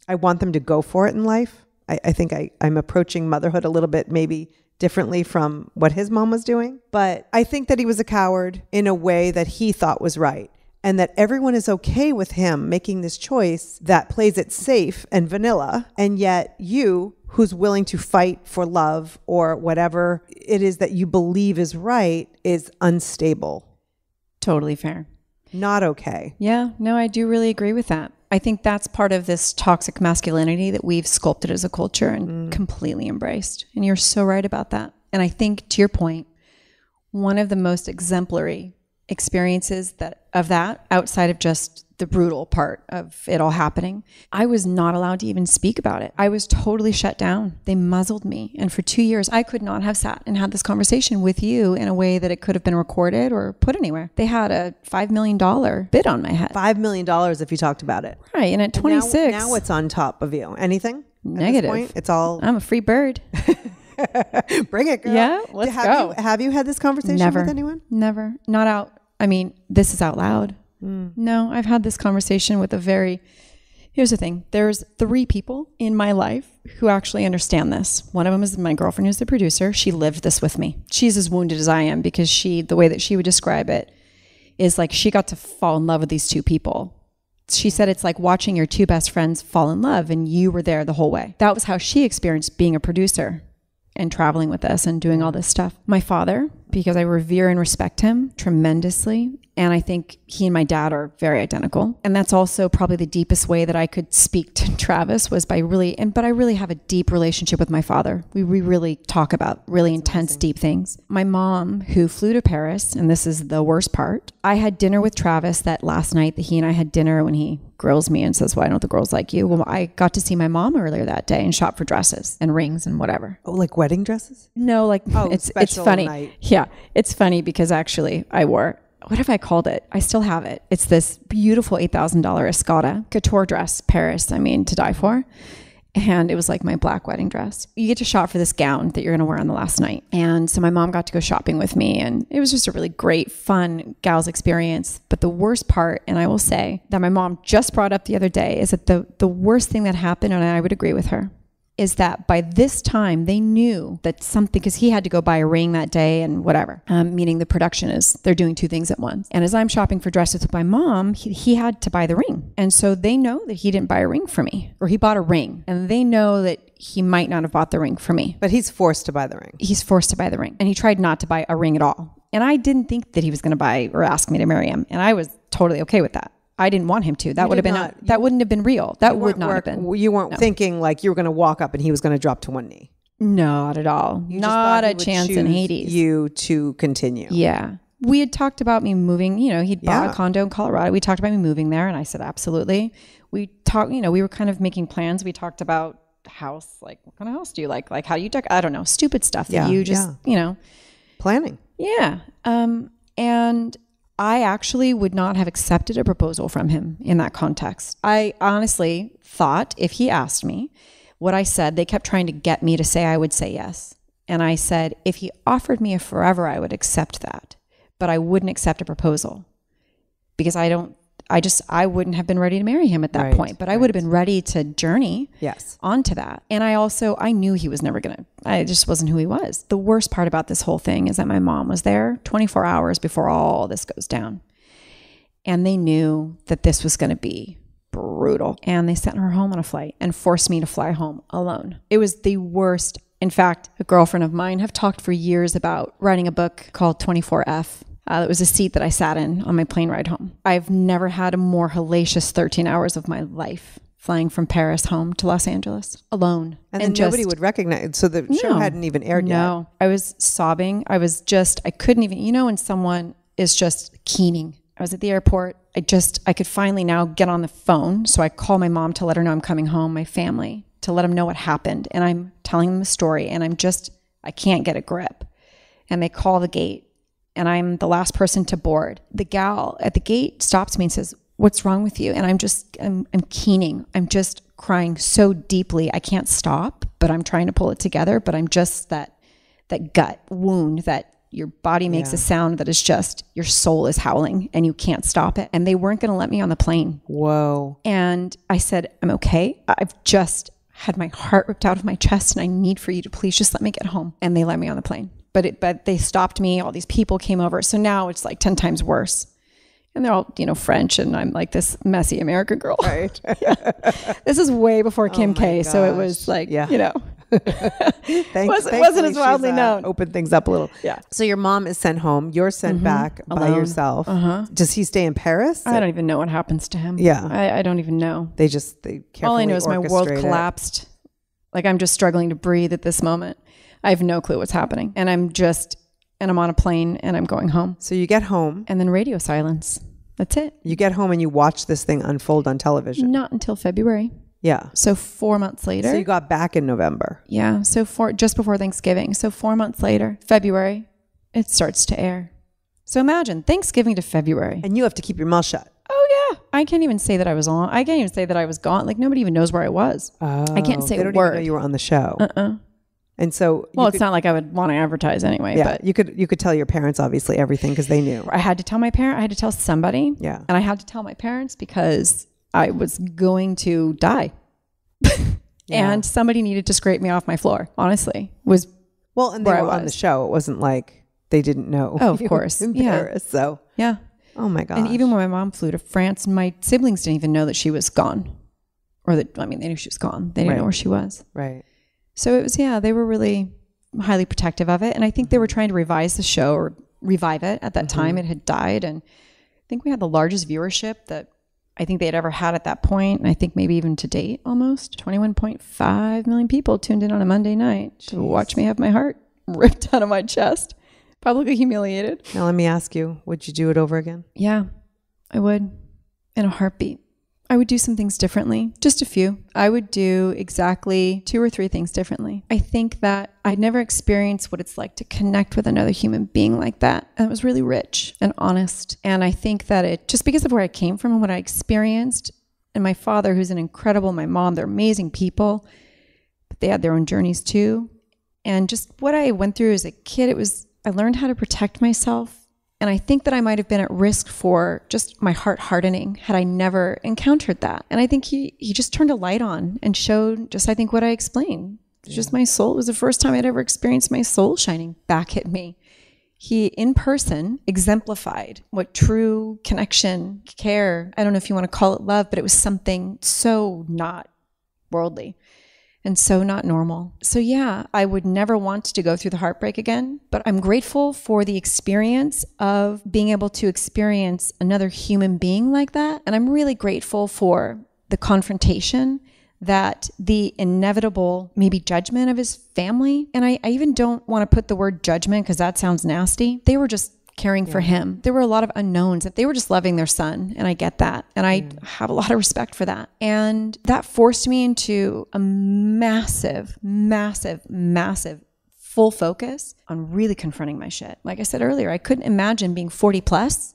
I want them to go for it in life. I think I'm approaching motherhood a little bit maybe differently from what his mom was doing, but I think that he was a coward in a way that he thought was right. and that everyone is okay with him making this choice that plays it safe and vanilla. And yet you, who's willing to fight for love or whatever it is that you believe is right, is unstable. Totally fair. Not okay. Yeah, no, I do really agree with that. I think that's part of this toxic masculinity that we've sculpted as a culture and completely embraced. And you're so right about that. And I think, to your point, one of the most exemplary experiences of that, outside of just the brutal part of it all happening, I was not allowed to even speak about it. I was totally shut down. They muzzled me. And for 2 years, I could not have sat and had this conversation with you in a way that it could have been recorded or put anywhere. They had a $5 million bid on my head. $5 million if you talked about it. Right. And at 26. Now what's on top of you? Anything? Negative. At this point? It's all... I'm a free bird. Bring it, girl. Yeah, let's go. Have you had this conversation with anyone? Never. Not out. I mean, this is out loud. No, I've had this conversation with here's the thing. There's 3 people in my life who actually understand this. One of them is my girlfriend who's the producer. She lived this with me. She's as wounded as I am because the way that she would describe it is like she got to fall in love with these 2 people. She said it's like watching your 2 best friends fall in love and you were there the whole way. That was how she experienced being a producer and traveling with us and doing all this stuff. My father, because I revere and respect him tremendously, and I think he and my dad are very identical. And that's also probably the deepest way that I could speak to Travis was by but I really have a deep relationship with my father. We really talk about really intense, deep things. My mom, who flew to Paris, and this is the worst part, I had dinner with Travis that last night that he and I had dinner when he grills me and says, well, I know the girls like you. Well, I got to see my mom earlier that day and shop for dresses and rings and whatever. Oh, like wedding dresses? No, like it's funny. Night. Yeah, it's funny because actually I wore, what have I called it? I still have it. It's this beautiful $8,000 Escada couture dress, Paris, to die for. And it was like my black wedding dress. You get to shop for this gown that you're going to wear on the last night. And so my mom got to go shopping with me. And it was just a really great, fun gals experience. But the worst part, and I will say that my mom just brought up the other day, is that the worst thing that happened, and I would agree with her, is that by this time they knew that something, because he had to go buy a ring that day and whatever, meaning the production they're doing 2 things at once. And as I'm shopping for dresses with my mom, he had to buy the ring. And so they know that he didn't buy a ring for me, or he bought a ring, and they know that he might not have bought the ring for me. But he's forced to buy the ring. He's forced to buy the ring. And he tried not to buy a ring at all. And I didn't think that he was going to buy or ask me to marry him. And I was totally okay with that. I didn't want him to. That would have been that wouldn't have been real. That would not have been. You weren't thinking like you were going to walk up and he was going to drop to one knee. Not at all. Not a chance in Hades. You to continue. Yeah. We had talked about me moving, he'd bought a condo in Colorado. We talked about me moving there and I said, absolutely. We talked, we were kind of making plans. We talked about house, like what kind of house do you like? Like how do you I don't know, stupid stuff that you just, planning. Yeah. And I actually would not have accepted a proposal from him in that context. I honestly thought if he asked me what I said, they kept trying to get me to say I would say yes. And I said, if he offered me a forever, I would accept that. But I wouldn't accept a proposal because I wouldn't have been ready to marry him at that point, but I would have been ready to journey onto that. And I knew he was never I just wasn't who he was. The worst part about this whole thing is that my mom was there 24 hours before all this goes down. And they knew that this was going to be brutal. And they sent her home on a flight and forced me to fly home alone. It was the worst. In fact, a girlfriend of mine have talked for years about writing a book called 24F. It was a seat that I sat in on my plane ride home. I've never had a more hellacious 13 hours of my life flying from Paris home to Los Angeles alone. And then nobody would recognize. So the show hadn't even aired yet. No, I was sobbing. I couldn't even, when someone is just keening. I was at the airport. I could finally now get on the phone. So I call my mom to let her know I'm coming home, my family, to let them know what happened. And I'm telling them the story and I can't get a grip. And they call the gate. And I'm the last person to board. The gal at the gate stops me and says, what's wrong with you? And I'm keening. I'm just crying so deeply. I can't stop, but I'm trying to pull it together. But I'm just that gut wound that your body makes a sound that is just, your soul is howling and you can't stop it. And they weren't going to let me on the plane. Whoa. And I said, I'm okay. I've just had my heart ripped out of my chest and I need for you to please just let me get home. And they let me on the plane. But they stopped me. All these people came over. So now it's like 10 times worse. And they're all, French, and I'm like this messy American girl. Right. This is way before Kim K, gosh. so it was like, wasn't as wildly known. Open things up a little. Yeah. So your mom is sent home. You're sent back by yourself. Does he stay in Paris? I don't even know what happens to him. Yeah. I don't even know. They carefully all I know is my world orchestrate it. collapsed. Like I'm just struggling to breathe at this moment. I have no clue what's happening. And I'm on a plane and I'm going home. So you get home. And then radio silence. That's it. You get home and you watch this thing unfold on television. Not until February. Yeah. So 4 months later. So you got back in November. Yeah. So just before Thanksgiving. So 4 months later, February, it starts to air. So imagine Thanksgiving to February. And you have to keep your mouth shut. Oh yeah. I can't even say that I was on. I can't even say that I was gone. Like nobody even knows where I was. I can't say they a don't word. Even know you were on the show. And so, it's not like I would want to advertise anyway. Yeah, but you could tell your parents obviously everything because they knew. I had to tell my parent. I had to tell somebody. Yeah, and I had to tell my parents because I was going to die, and somebody needed to scrape me off my floor. Honestly, and they were on the show. It wasn't like they didn't know. Oh, of course, in Paris. So yeah. Oh my gosh. And even when my mom flew to France, my siblings didn't even know that she was gone, they knew she was gone. They didn't know where she was. Right. So it was, they were really highly protective of it. And I think they were trying to revise the show or revive it. At that time, it had died. And I think we had the largest viewership that I think they had ever had at that point. And I think maybe even to date almost 21.5 million people tuned in on a Monday night to watch me have my heart ripped out of my chest, publicly humiliated. Now let me ask you, would you do it over again? Yeah, I would, in a heartbeat. I would do some things differently, just a few. I would do exactly 2 or 3 things differently. I think that I'd never experienced what it's like to connect with another human being like that. And it was really rich and honest. And I think that it, just because of where I came from and what I experienced, and my father, who's my mom, they're amazing people, but they had their own journeys too. And just what I went through as a kid, I learned how to protect myself. And I think that I might have been at risk for just my heart hardening had I never encountered that. And I think he just turned a light on and showed just, I think, what I explained. Just my soul. It was the first time I'd ever experienced my soul shining back at me. He, in person, exemplified what true connection, care, I don't know if you want to call it love, but it was something so not worldly and so not normal. So yeah, I would never want to go through the heartbreak again, but I'm grateful for the experience of being able to experience another human being like that. And I'm really grateful for the confrontation, that the inevitable maybe judgment of his family. And I even don't want to put the word judgment because that sounds nasty. They were just caring for him. There were a lot of unknowns. They were just loving their son. And I get that. And I have a lot of respect for that. And that forced me into a massive, massive, massive full focus on really confronting my shit. Like I said earlier, I couldn't imagine being 40 plus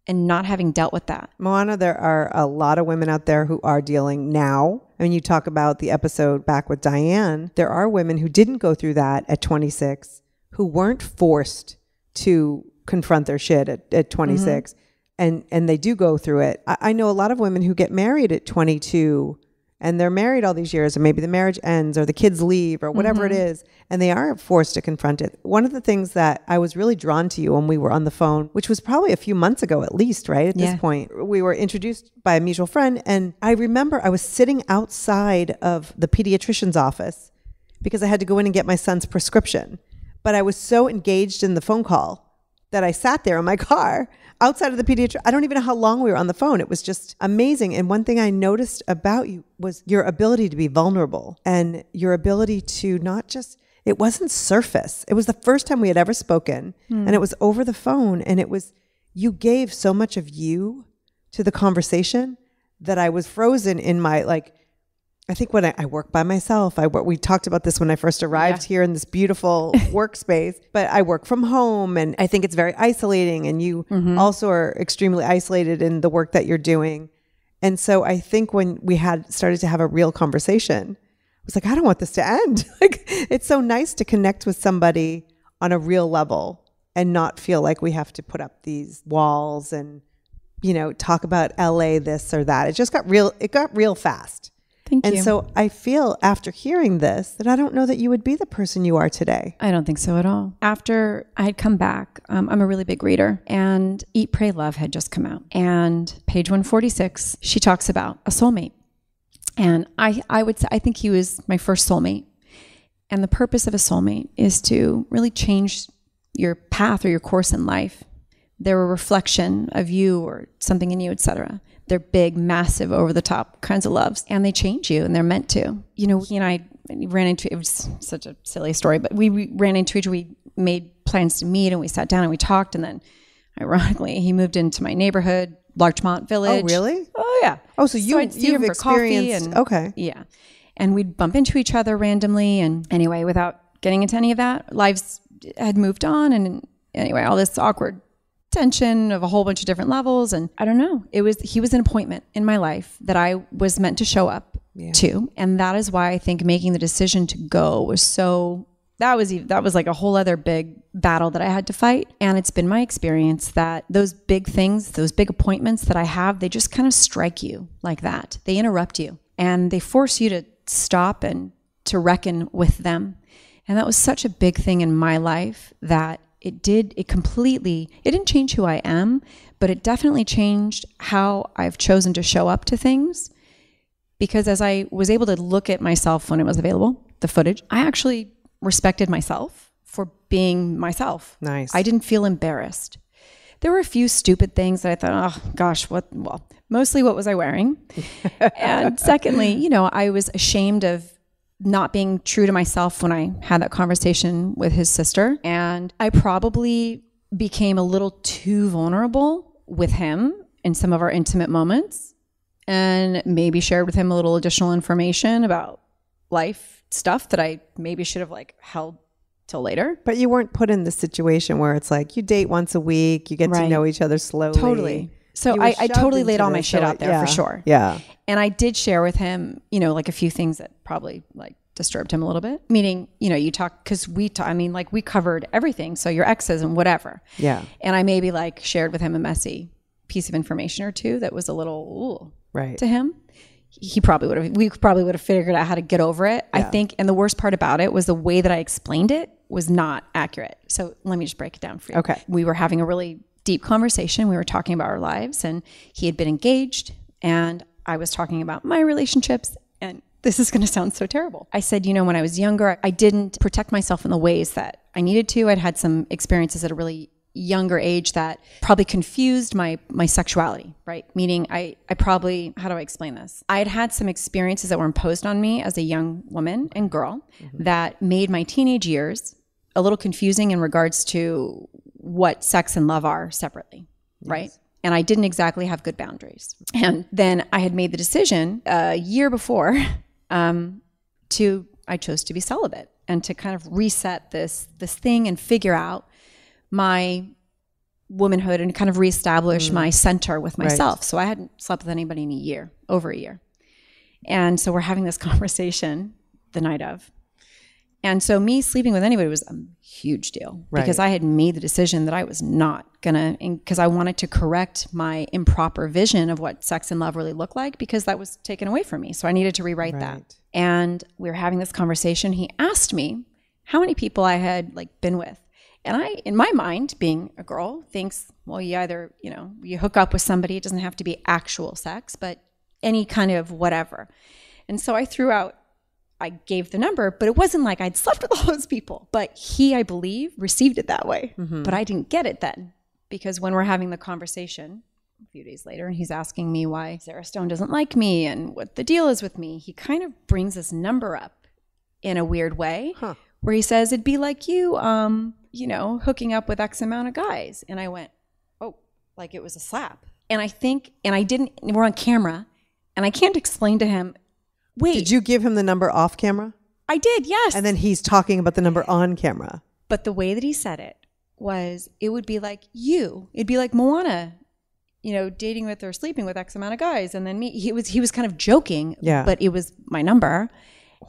and not having dealt with that. Moana, there are a lot of women out there who are dealing now. I mean, you talk about the episode back with Diane. There are women who didn't go through that at 26, who weren't forced to confront their shit at 26. And they do go through it. I know a lot of women who get married at 22 and they're married all these years, and maybe the marriage ends or the kids leave or whatever it is, and they are forced to confront it. One of the things that I was really drawn to you when we were on the phone, which was probably a few months ago at least, right? At this point, we were introduced by a mutual friend, and I remember I was sitting outside of the pediatrician's office because I had to go in and get my son's prescription. But I was so engaged in the phone call that I sat there in my car outside of the pediatrician. I don't even know how long we were on the phone. It was just amazing. And one thing I noticed about you was your ability to be vulnerable and your ability to not just, it wasn't surface. It was the first time we had ever spoken and it was over the phone. And it was, you gave so much of you to the conversation that I was frozen in my, like, I think when I work by myself, we talked about this when I first arrived here in this beautiful workspace, but I work from home and I think it's very isolating, and you also are extremely isolated in the work that you're doing. And so I think when we had started to have a real conversation, I was like, I don't want this to end. Like, it's so nice to connect with somebody on a real level and not feel like we have to put up these walls and, you know, talk about LA this or that. It just got real. It got real fast. Thank you. And so I feel after hearing this that I don't know that you would be the person you are today. I don't think so at all. After I had come back, I'm a really big reader, and Eat, Pray, Love had just come out. And page 146, she talks about a soulmate. And I would say, I think he was my first soulmate. And the purpose of a soulmate is to really change your path or your course in life. They're a reflection of you or something in you, etc. They're big, massive, over the top kinds of loves, and they change you, and they're meant to. You know, he and I ran into, it was such a silly story, but we ran into each other. We made plans to meet, and we sat down and we talked, and then ironically, he moved into my neighborhood, Larchmont Village. Oh, really? Oh, yeah. Oh, so you've experienced, and, okay. Yeah. And we'd bump into each other randomly, and anyway, without getting into any of that, lives had moved on, and anyway, all this awkward tension of a whole bunch of different levels. And I don't know, he was an appointment in my life that I was meant to show up to. And that is why I think making the decision to go was so, that was like a whole other big battle that I had to fight. And it's been my experience that those big things, those big appointments that I have, they just kind of strike you like that. They interrupt you and they force you to stop and to reckon with them. And that was such a big thing in my life that it didn't change who I am, but it definitely changed how I've chosen to show up to things. Because as I was able to look at myself when it was available, the footage, I actually respected myself for being myself. Nice. I didn't feel embarrassed. There were a few stupid things that I thought, oh gosh, mostly what was I wearing? And secondly, you know, I was ashamed of not being true to myself when I had that conversation with his sister. And I probably became a little too vulnerable with him in some of our intimate moments, and maybe shared with him a little additional information about life stuff that I maybe should have like held till later. But you weren't put in the situation where it's like you date once a week, you get to know each other slowly. Totally. So I totally laid all my shit out there for sure. Yeah. And I did share with him, you know, like a few things that probably like disturbed him a little bit. Meaning, you know, you talk, cause we covered everything. So your exes and whatever. Yeah. And I maybe like shared with him a messy piece of information or two that was a little right to him. We probably would have figured out how to get over it. Yeah. I think. And the worst part about it was the way that I explained it was not accurate. So let me just break it down for you. Okay. We were having a really deep conversation. We were talking about our lives, and he had been engaged, and I was talking about my relationships. And this is going to sound so terrible. I said, you know, when I was younger, I didn't protect myself in the ways that I needed to. I'd had some experiences at a really younger age that probably confused my sexuality, right? Meaning I probably, how do I explain this? I had some experiences that were imposed on me as a young woman and girl that made my teenage years a little confusing in regards to what sex and love are separately, right? And I didn't exactly have good boundaries. And then I had made the decision a year before I chose to be celibate and to kind of reset this thing and figure out my womanhood and kind of reestablish my center with myself. Right. So I hadn't slept with anybody in over a year. And so we're having this conversation the night of. And so me sleeping with anybody was a huge deal because I had made the decision that I was not gonna, because I wanted to correct my improper vision of what sex and love really looked like, because that was taken away from me. So I needed to rewrite that. And we were having this conversation. He asked me how many people I had like been with. And I, in my mind, being a girl, thinks, well, you either, you know, you hook up with somebody, it doesn't have to be actual sex, but any kind of whatever. And so I gave the number, but it wasn't like I'd slept with all those people. But he, I believe, received it that way. Mm-hmm. But I didn't get it then, because when we're having the conversation a few days later, and he's asking me why Sarah Stone doesn't like me and what the deal is with me, he kind of brings this number up in a weird way, where he says, it'd be like you, you know, hooking up with X amount of guys. And I went, oh, like it was a slap. And I think, and I didn't, we're on camera, and I can't explain to him, wait. Did you give him the number off camera? I did, yes. And then he's talking about the number on camera. But the way that he said it was, it would be like you. It'd be like Moana, you know, dating with or sleeping with X amount of guys. And then me, he was kind of joking, but it was my number.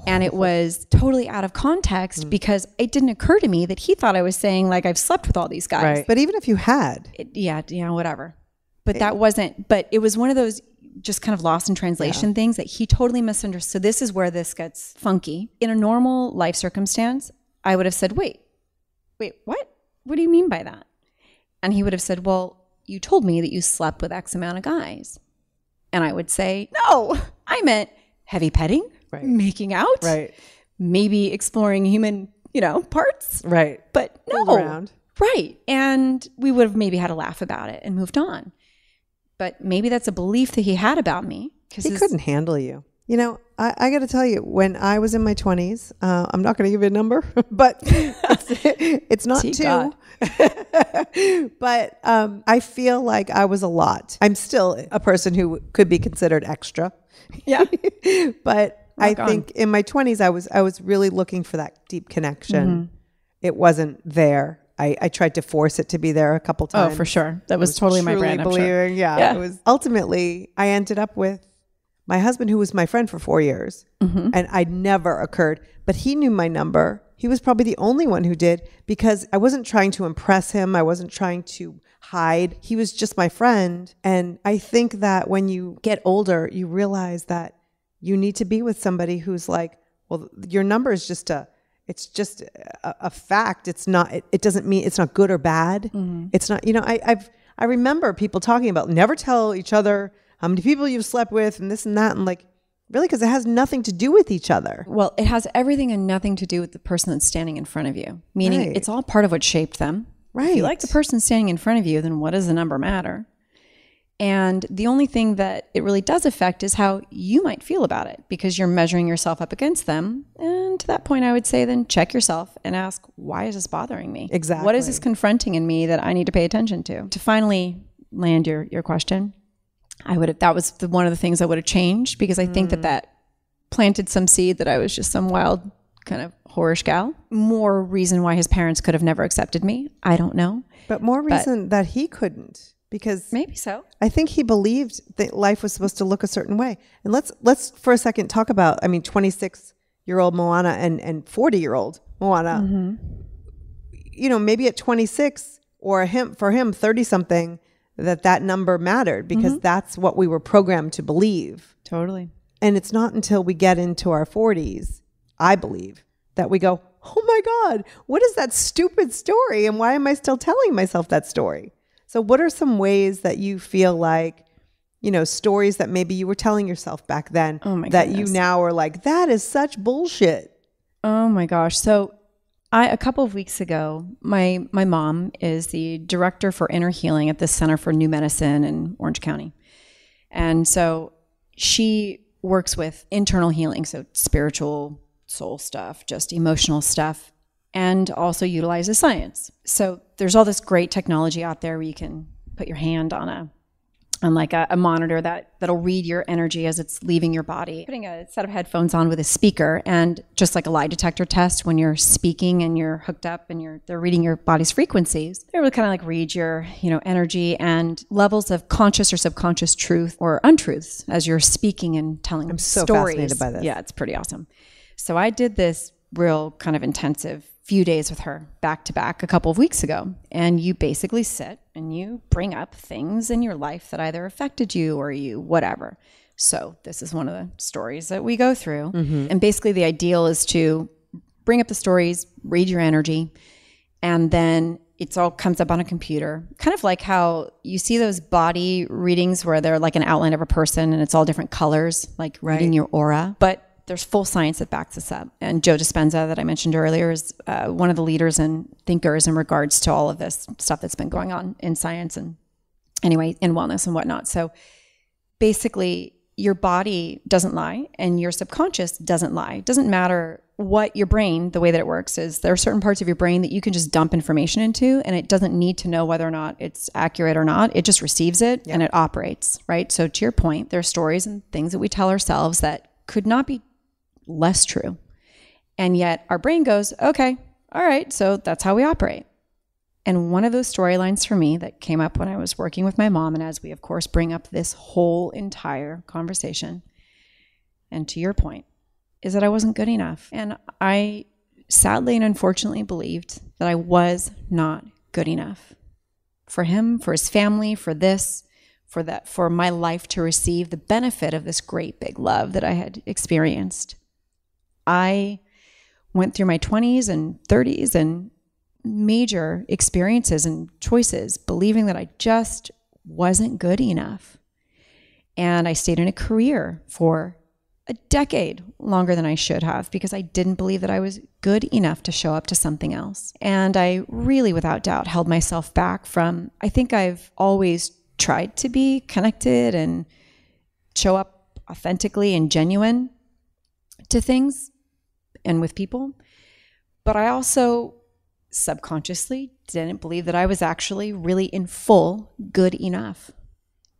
And it was totally out of context because it didn't occur to me that he thought I was saying like I've slept with all these guys. Right. But even if you had. Yeah, whatever. But it was one of those just kind of lost in translation things that he totally misunderstood. So this is where this gets funky. In a normal life circumstance, I would have said, wait, what? What do you mean by that? And he would have said, well, you told me that you slept with X amount of guys. And I would say, no, I meant heavy petting, making out, maybe exploring human, parts. Right. But no. Hold around. Right. And we would have maybe had a laugh about it and moved on. But maybe that's a belief that he had about me. He couldn't handle you. I got to tell you, when I was in my 20s, I'm not going to give you a number, but it's not two. But I feel like I was a lot. I'm still a person who could be considered extra. Yeah. But I think in my 20s, I was really looking for that deep connection. Mm-hmm. It wasn't there. I tried to force it to be there a couple times. Oh, for sure. That was totally my brand. I'm sure. Yeah. It was ultimately, I ended up with my husband, who was my friend for 4 years, and I never occurred, but he knew my number. He was probably the only one who did, because I wasn't trying to impress him. I wasn't trying to hide. He was just my friend. And I think that when you get older, you realize that you need to be with somebody who's like, well, your number is just it's just a fact. It's not, it doesn't mean it's not good or bad. Mm-hmm. It's not, I remember people talking about never tell each other how many people you've slept with and this and that. And like, really? Because it has nothing to do with each other. Well, it has everything and nothing to do with the person that's standing in front of you. Meaning it's all part of what shaped them. Right. If you like the person standing in front of you, then what does the number matter? And the only thing that it really does affect is how you might feel about it, because you're measuring yourself up against them. And to that point, I would say then check yourself and ask, why is this bothering me? Exactly. What is this confronting in me that I need to pay attention to? To finally land your question, that was one of the things I would have changed, because I think that planted some seed that I was just some wild kind of whorish gal. More reason why his parents could have never accepted me. I don't know. But more reason that he couldn't. Because maybe so. I think he believed that life was supposed to look a certain way. And let's for a second talk about, 26-year-old Moana and 40-year-old Moana. Mm-hmm. Maybe at 26 or for him 30-something, that number mattered, because that's what we were programmed to believe. Totally. And it's not until we get into our 40s, I believe, that we go, oh my God, what is that stupid story? And why am I still telling myself that story? So what are some ways that you feel like, stories that maybe you were telling yourself back then that you now are like, that is such bullshit? Oh my gosh. So a couple of weeks ago, my mom is the director for inner healing at the Center for New Medicine in Orange County. And so she works with internal healing, so spiritual, soul stuff, just emotional stuff, and also utilizes science. So there's all this great technology out there where you can put your hand on a monitor that'll read your energy as it's leaving your body. Putting a set of headphones on with a speaker, and just like a lie detector test, when you're speaking and you're hooked up and they're reading your body's frequencies, they really kind of like read your energy and levels of conscious or subconscious truth or untruths as you're speaking and telling I'm so stories. Fascinated by this. Yeah, it's pretty awesome. So I did this real kind of intensive few days with her back to back a couple of weeks ago. And you basically sit and you bring up things in your life that either affected you or you whatever. So this is one of the stories that we go through. Mm-hmm. And basically the ideal is to bring up the stories, read your energy, and then it all comes up on a computer. Kind of like how you see those body readings where they're like an outline of a person and it's all different colors, like reading your aura. But there's full science that backs this up. And Joe Dispenza, that I mentioned earlier, is one of the leaders and thinkers in regards to all of this stuff that's been going on in science and anyway, in wellness and whatnot. So basically, your body doesn't lie and your subconscious doesn't lie. It doesn't matter what your brain, the way that it works is there are certain parts of your brain that you can just dump information into, and it doesn't need to know whether or not it's accurate or not. It just receives it and it operates, right? So to your point, there are stories and things that we tell ourselves that could not be less true. And yet our brain goes, okay, all right, so that's how we operate. And one of those storylines for me that came up when I was working with my mom, and as we, of course, bring up this whole entire conversation, and to your point, is that I wasn't good enough. And I sadly and unfortunately believed that I was not good enough for him, for his family, for this, for my life to receive the benefit of this great big love that I had experienced. I went through my 20s and 30s and major experiences and choices, believing that I just wasn't good enough. And I stayed in a career for a decade longer than I should have because I didn't believe that I was good enough to show up to something else. And I really, without doubt, held myself back from, I think I've always tried to be connected and show up authentically and genuine to things and with people. But I also subconsciously didn't believe that I was actually really in full good enough.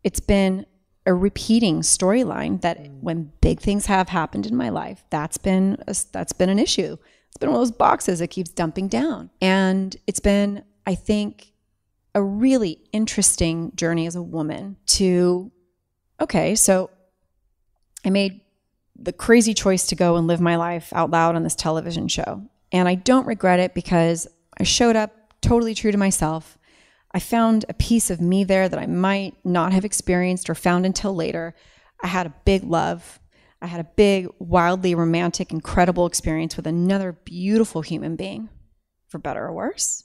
It's been a repeating storyline that when big things have happened in my life, that's been an issue. It's been one of those boxes that keeps dumping down. And it's been, I think, a really interesting journey as a woman to, okay, so I made the crazy choice to go and live my life out loud on this television show. And I don't regret it because I showed up totally true to myself. I found a piece of me there that I might not have experienced or found until later. I had a big love. I had a big, wildly romantic, incredible experience with another beautiful human being, for better or worse.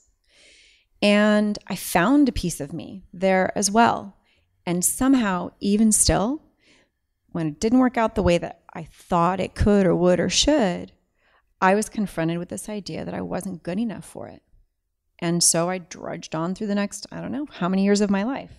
And I found a piece of me there as well. And somehow, even still, when it didn't work out the way that I thought it could or would or should, I was confronted with this idea that I wasn't good enough for it. And so I drudged on through the next, I don't know, how many years of my life,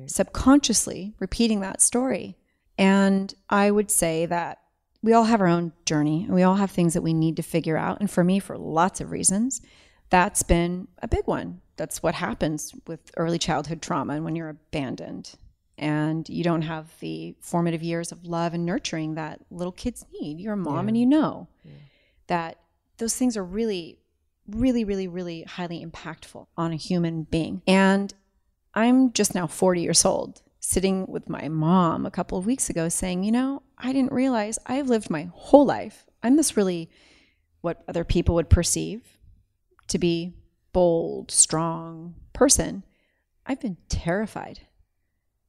subconsciously repeating that story. And I would say that we all have our own journey and we all have things that we need to figure out. And for me, for lots of reasons, that's been a big one. That's what happens with early childhood trauma and when you're abandoned and you don't have the formative years of love and nurturing that little kids need. You're a mom and you know that those things are really, really, really, really highly impactful on a human being. And I'm just now 40 years old, sitting with my mom a couple of weeks ago saying, you know, I didn't realize I've lived my whole life. I'm this really, what other people would perceive to be bold, strong person. I've been terrified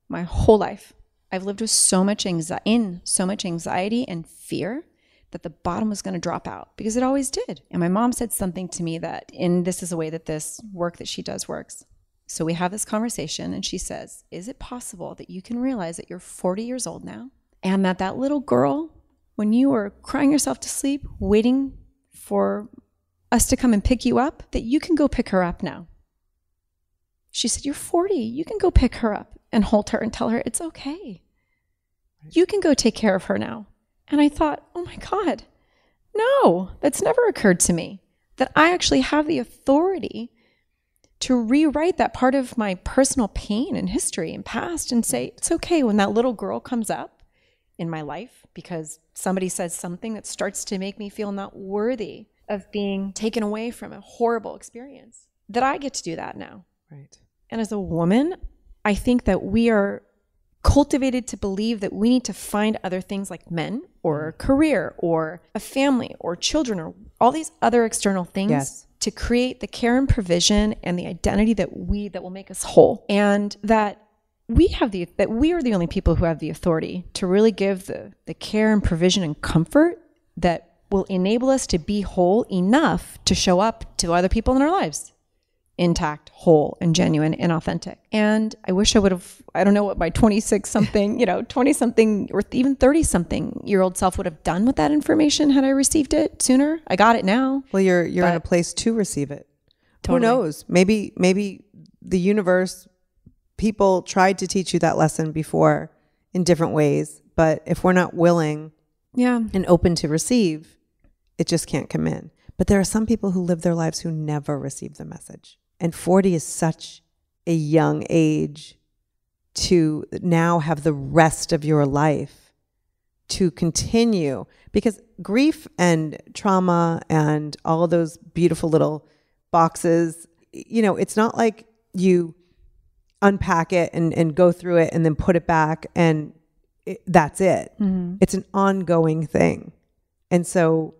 my whole life. I've lived with so much anxiety and fear that the bottom was going to drop out because it always did. And my mom said something to me that, and this is a way that this work that she does works. So we have this conversation and she says, is it possible that you can realize that you're 40 years old now and that little girl, when you were crying yourself to sleep, waiting for us to come and pick you up, that you can go pick her up now? She said, you're 40. You can go pick her up and hold her and tell her it's okay. You can go take care of her now. And I thought, oh my God, no, that's never occurred to me, that I actually have the authority to rewrite that part of my personal pain and history and past and say, it's okay when that little girl comes up in my life because somebody says something that starts to make me feel not worthy of being taken away from a horrible experience, that I get to do that now. Right. And as a woman, I think that we are cultivated to believe that we need to find other things like men or a career or a family or children or all these other external things to create the care and provision and the identity that will make us whole. And that we are the only people who have the authority to really give the care and provision and comfort that will enable us to be whole enough to show up to other people in our lives intact, whole, and genuine and authentic. And I wish I would have, I don't know what my 26-something, 20-something or even 30-something-year-old self would have done with that information had I received it sooner. I got it now. Well, you're in a place to receive it. Totally. Who knows? Maybe the universe, people tried to teach you that lesson before in different ways, but if we're not willing and open to receive, it just can't come in. But there are some people who live their lives who never receive the message. And 40 is such a young age to now have the rest of your life to continue. Because grief and trauma and all of those beautiful little boxes, it's not like you unpack it and go through it and then put it back and that's it. Mm-hmm. It's an ongoing thing. And so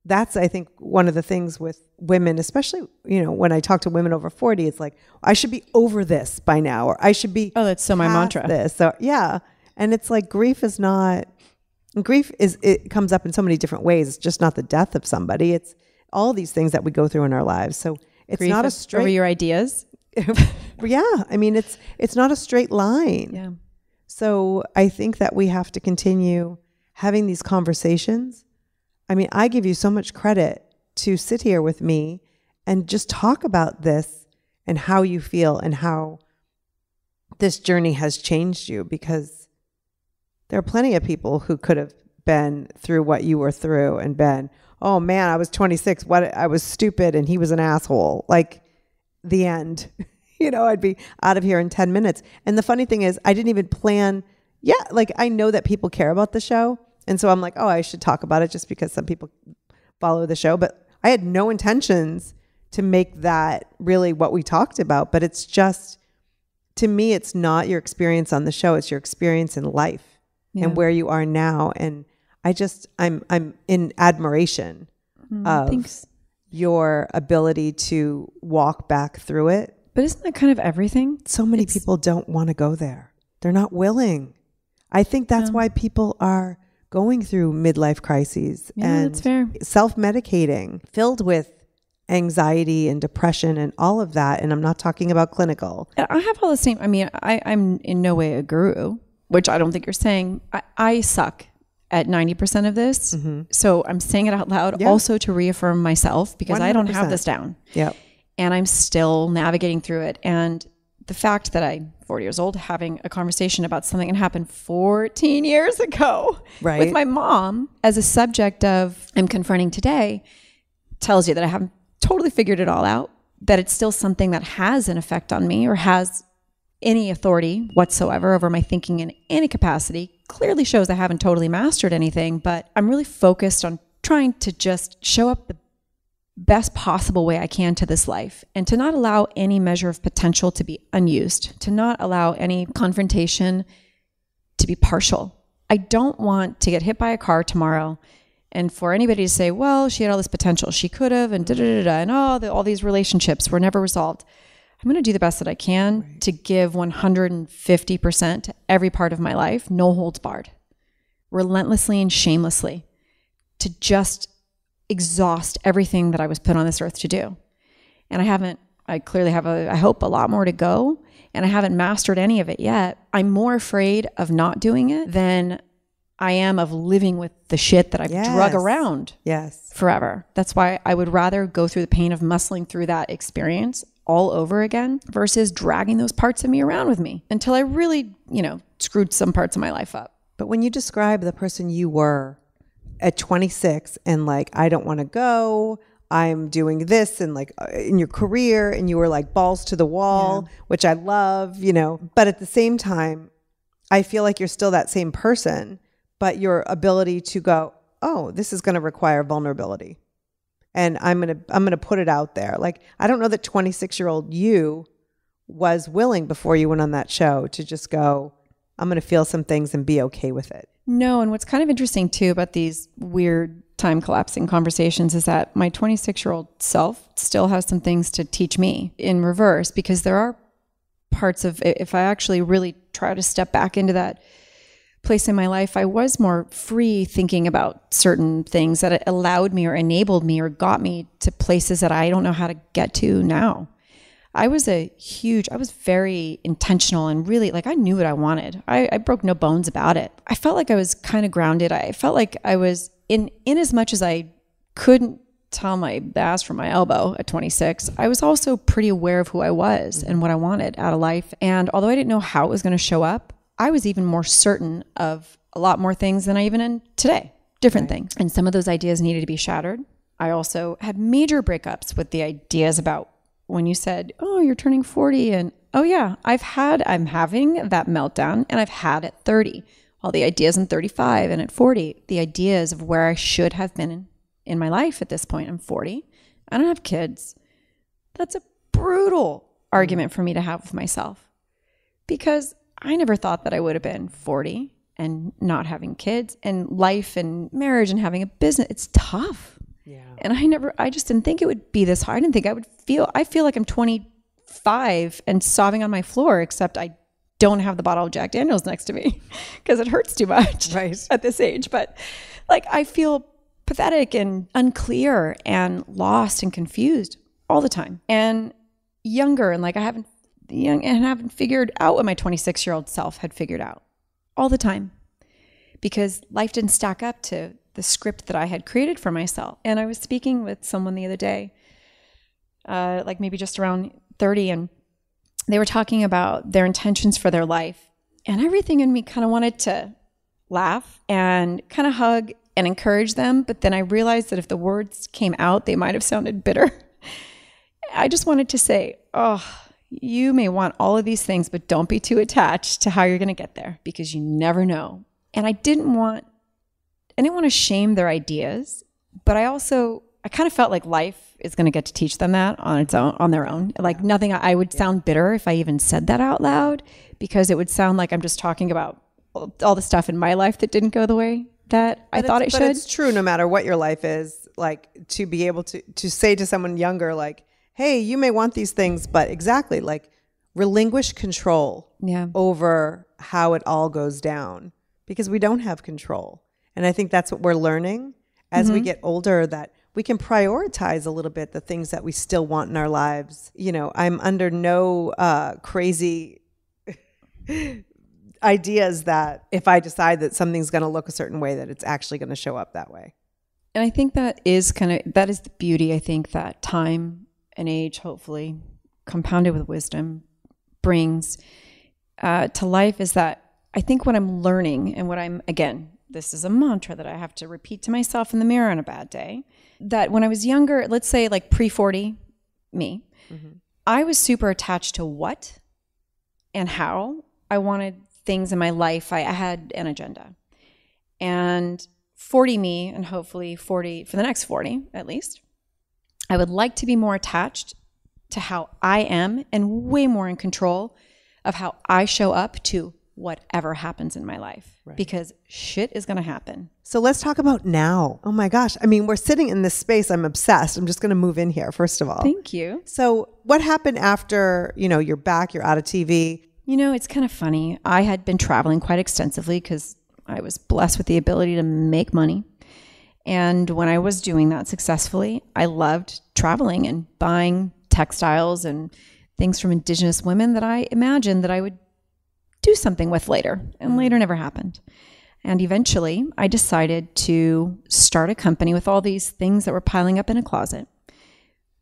that's, I think, one of the things with women, especially, when I talk to women over 40, it's like, I should be over this by now, or I should be. Oh, that's so my mantra. This. So yeah. And it's like, it comes up in so many different ways. It's just not the death of somebody. It's all these things that we go through in our lives. So it's grief not a straight. Over your ideas. Yeah. I mean, it's not a straight line. Yeah. So I think that we have to continue having these conversations. I mean, I give you so much credit to sit here with me and just talk about this and how you feel and how this journey has changed you, because there are plenty of people who could have been through what you were through and been, oh man, I was 26. I was stupid and he was an asshole. Like, the end. I'd be out of here in 10 minutes. And the funny thing is, I didn't even plan. Yeah. Like, I know that people care about the show. And so I'm like, oh, I should talk about it just because some people follow the show. But I had no intentions to make that really what we talked about. But it's just, to me, it's not your experience on the show. It's your experience in life and where you are now. And I'm in admiration of Thanks. Your ability to walk back through it. But isn't that kind of everything? So many people don't want to go there. They're not willing. I think that's why people are going through midlife crises and that's fair. Self-medicating, filled with anxiety and depression and all of that. And I'm not talking about clinical. I have all the same. I mean, I'm in no way a guru, which I don't think you're saying. I suck at 90% of this. Mm-hmm. So I'm saying it out loud also to reaffirm myself, because 100%. I don't have this down. Yep. And I'm still navigating through it. And the fact that I'm 40 years old having a conversation about something that happened 14 years ago with my mom as a subject of I'm confronting today tells you that I haven't totally figured it all out, that it's still something that has an effect on me or has any authority whatsoever over my thinking in any capacity. Clearly shows I haven't totally mastered anything, but I'm really focused on trying to just show up the best possible way I can to this life, and to not allow any measure of potential to be unused, to not allow any confrontation to be partial. I don't want to get hit by a car tomorrow and for anybody to say, well, she had all this potential, she could have, and and all these relationships were never resolved. I'm going to do the best that I can to give 150% to every part of my life, no holds barred, relentlessly and shamelessly, to just exhaust everything that I was put on this earth to do. And I clearly have I hope a lot more to go, and I haven't mastered any of it yet. I'm more afraid of not doing it than I am of living with the shit that I've drug around forever. That's why I would rather go through the pain of muscling through that experience all over again versus dragging those parts of me around with me until I really, screwed some parts of my life up. But when you describe the person you were at 26 and like, I don't want to go, I'm doing this, and like in your career, and you were like balls to the wall, which I love, but at the same time, I feel like you're still that same person, but your ability to go, oh, this is going to require vulnerability. And I'm going to put it out there. Like, I don't know that 26-year-old you was willing before you went on that show to just go, I'm going to feel some things and be okay with it. No. And what's kind of interesting too about these weird time collapsing conversations is that my 26-year-old self still has some things to teach me in reverse, because there are parts of, if I actually really try to step back into that place in my life, I was more free thinking about certain things that allowed me or enabled me or got me to places that I don't know how to get to now. I was very intentional and really, like, I knew what I wanted. I broke no bones about it. I felt like I was kind of grounded. I felt like I was in as much as I couldn't tell my ass from my elbow at 26, I was also pretty aware of who I was and what I wanted out of life. And although I didn't know how it was going to show up, I was even more certain of a lot more things than I even am today, different things. And some of those ideas needed to be shattered. I also had major breakups with the ideas about when you said, oh, you're turning 40. And oh yeah, I'm having that meltdown, and I've had at 30, all the ideas in 35 and at 40, the ideas of where I should have been in my life at this point. I'm 40. I don't have kids. That's a brutal argument for me to have with myself, because I never thought that I would have been 40 and not having kids and life and marriage and having a business. It's tough. Yeah. And I just didn't think it would be this hard. I didn't think I feel like I'm 25 and sobbing on my floor, except I don't have the bottle of Jack Daniels next to me because it hurts too much at this age. But like, I feel pathetic and unclear and lost and confused all the time, and younger. And like, I haven't figured out what my 26-year-old self had figured out all the time, because life didn't stack up to the script that I had created for myself. And I was speaking with someone the other day, like maybe just around 30, and they were talking about their intentions for their life. And everything in me kind of wanted to laugh and kind of hug and encourage them. But then I realized that if the words came out, they might have sounded bitter. I just wanted to say, oh, you may want all of these things, but don't be too attached to how you're going to get there, because you never know. And I didn't want to shame their ideas, but I kind of felt like life is going to get to teach them that on their own. Like nothing, I would sound bitter if I even said that out loud, because it would sound like I'm just talking about all the stuff in my life that didn't go the way that I thought it should. But it's true, no matter what your life is, like to be able to say to someone younger, like, hey, you may want these things, but exactly, like, relinquish control over how it all goes down, because we don't have control. And I think that's what we're learning as we get older, that we can prioritize a little bit the things that we still want in our lives. You know, I'm under no crazy ideas that if I decide that something's going to look a certain way, that it's actually going to show up that way. And I think that is the beauty, I think, that time and age, hopefully compounded with wisdom, brings to life, is that I think what I'm learning, and this is a mantra that I have to repeat to myself in the mirror on a bad day, that when I was younger, let's say like pre-40 me, I was super attached to what and how I wanted things in my life. I had an agenda. And 40 me, and hopefully 40 for the next 40 at least, I would like to be more attached to how I am and way more in control of how I show up to whatever happens in my life, because shit is going to happen. So let's talk about now. Oh my gosh. I mean, we're sitting in this space. I'm obsessed. I'm just going to move in here, first of all. Thank you. So what happened after, you're back, you're out of TV? It's kind of funny. I had been traveling quite extensively because I was blessed with the ability to make money. And when I was doing that successfully, I loved traveling and buying textiles and things from indigenous women that I imagined that I would do something with later, and later never happened. And eventually I decided to start a company with all these things that were piling up in a closet,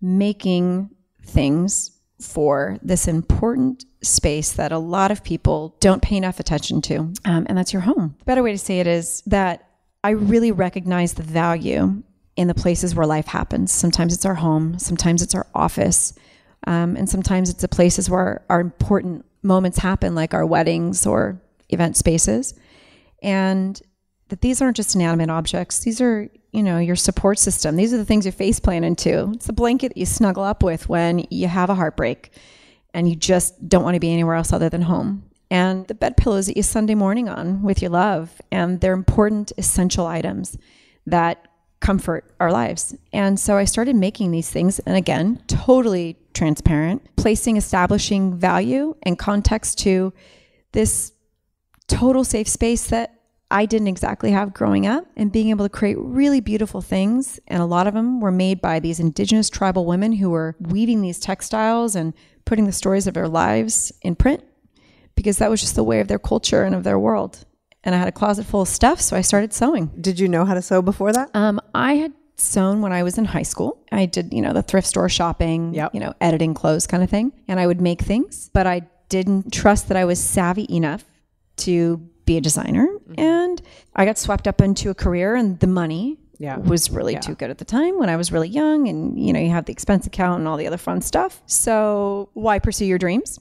making things for this important space that a lot of people don't pay enough attention to, and that's your home. The better way to say it is that I really recognize the value in the places where life happens. Sometimes it's our home, sometimes it's our office, and sometimes it's the places where our important moments happen, like our weddings or event spaces. And that these aren't just inanimate objects. These are, your support system. These are the things you face plant into. It's the blanket that you snuggle up with when you have a heartbreak and you just don't want to be anywhere else other than home. And the bed pillows that you Sunday morning on with your love. And they're important, essential items that comfort our lives. And so I started making these things, and again, totally transparent, establishing value and context to this total safe space that I didn't exactly have growing up, and being able to create really beautiful things. And a lot of them were made by these indigenous tribal women who were weaving these textiles and putting the stories of their lives in print, because that was just the way of their culture and of their world. And I had a closet full of stuff, so I started sewing. Did you know how to sew before that? I had sewn when I was in high school. I did, the thrift store shopping, editing clothes kind of thing. And I would make things, but I didn't trust that I was savvy enough to be a designer. And I got swept up into a career, and the money was really too good at the time when I was really young. And, you have the expense account and all the other fun stuff. So why pursue your dreams?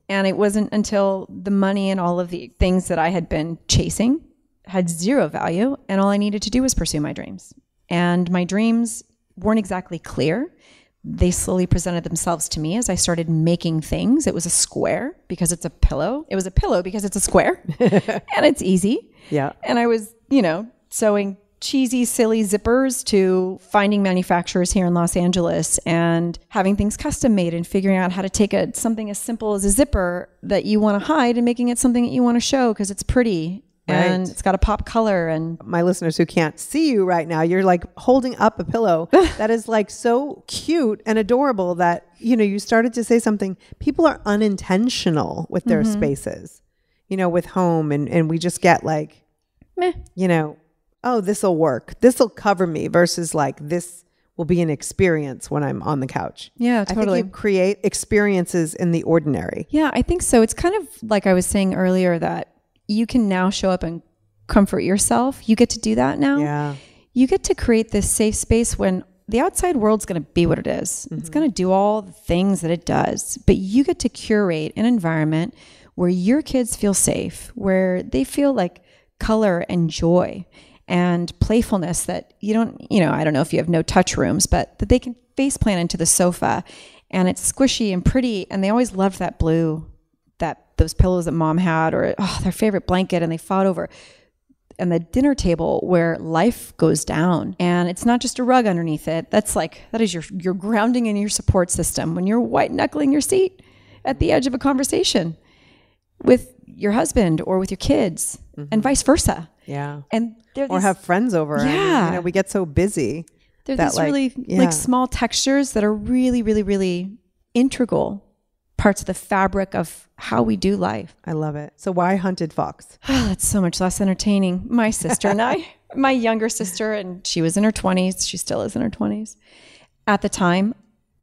And it wasn't until the money and all of the things that I had been chasing had zero value, and all I needed to do was pursue my dreams. And my dreams weren't exactly clear. They slowly presented themselves to me as I started making things. It was a square because it's a pillow. It was a pillow because it's a square and it's easy. Yeah. And I was, sewing cheesy, silly zippers to finding manufacturers here in Los Angeles and having things custom made and figuring out how to take something as simple as a zipper that you want to hide and making it something that you want to show because it's pretty. Right. And it's got a pop color. And my listeners who can't see you right now, you're like holding up a pillow that is like so cute and adorable that, you know, you started to say something. People are unintentional with their spaces, you know, with home. And we just get like, meh, you know, oh, this will work. This will cover me versus like this will be an experience when I'm on the couch. Yeah, totally. I think you create experiences in the ordinary. Yeah, I think so. It's kind of like I was saying earlier that you can now show up and comfort yourself. You get to do that now. Yeah. You get to create this safe space when the outside world's going to be what it is. It's going to do all the things that it does, but you get to curate an environment where your kids feel safe, where they feel like color and joy and playfulness that you don't, you know, I don't know if you have no touch rooms, but that they can face plant into the sofa and it's squishy and pretty. And they always loved that blue, those pillows that mom had, or their favorite blanket, and they fought over. And the dinner table where life goes down, and it's not just a rug underneath it. That is your grounding and your support system when you're white knuckling your seat at the edge of a conversation with your husband or with your kids, and vice versa. Yeah. And or have friends over. Yeah. And, you know, we get so busy. They're these really like small textures that are really, really, really integral parts of the fabric of how we do life. I love it. So why Hunted Fox? That's so much less entertaining. My sister and I, my younger sister, and she was in her 20s. She still is in her 20s. At the time,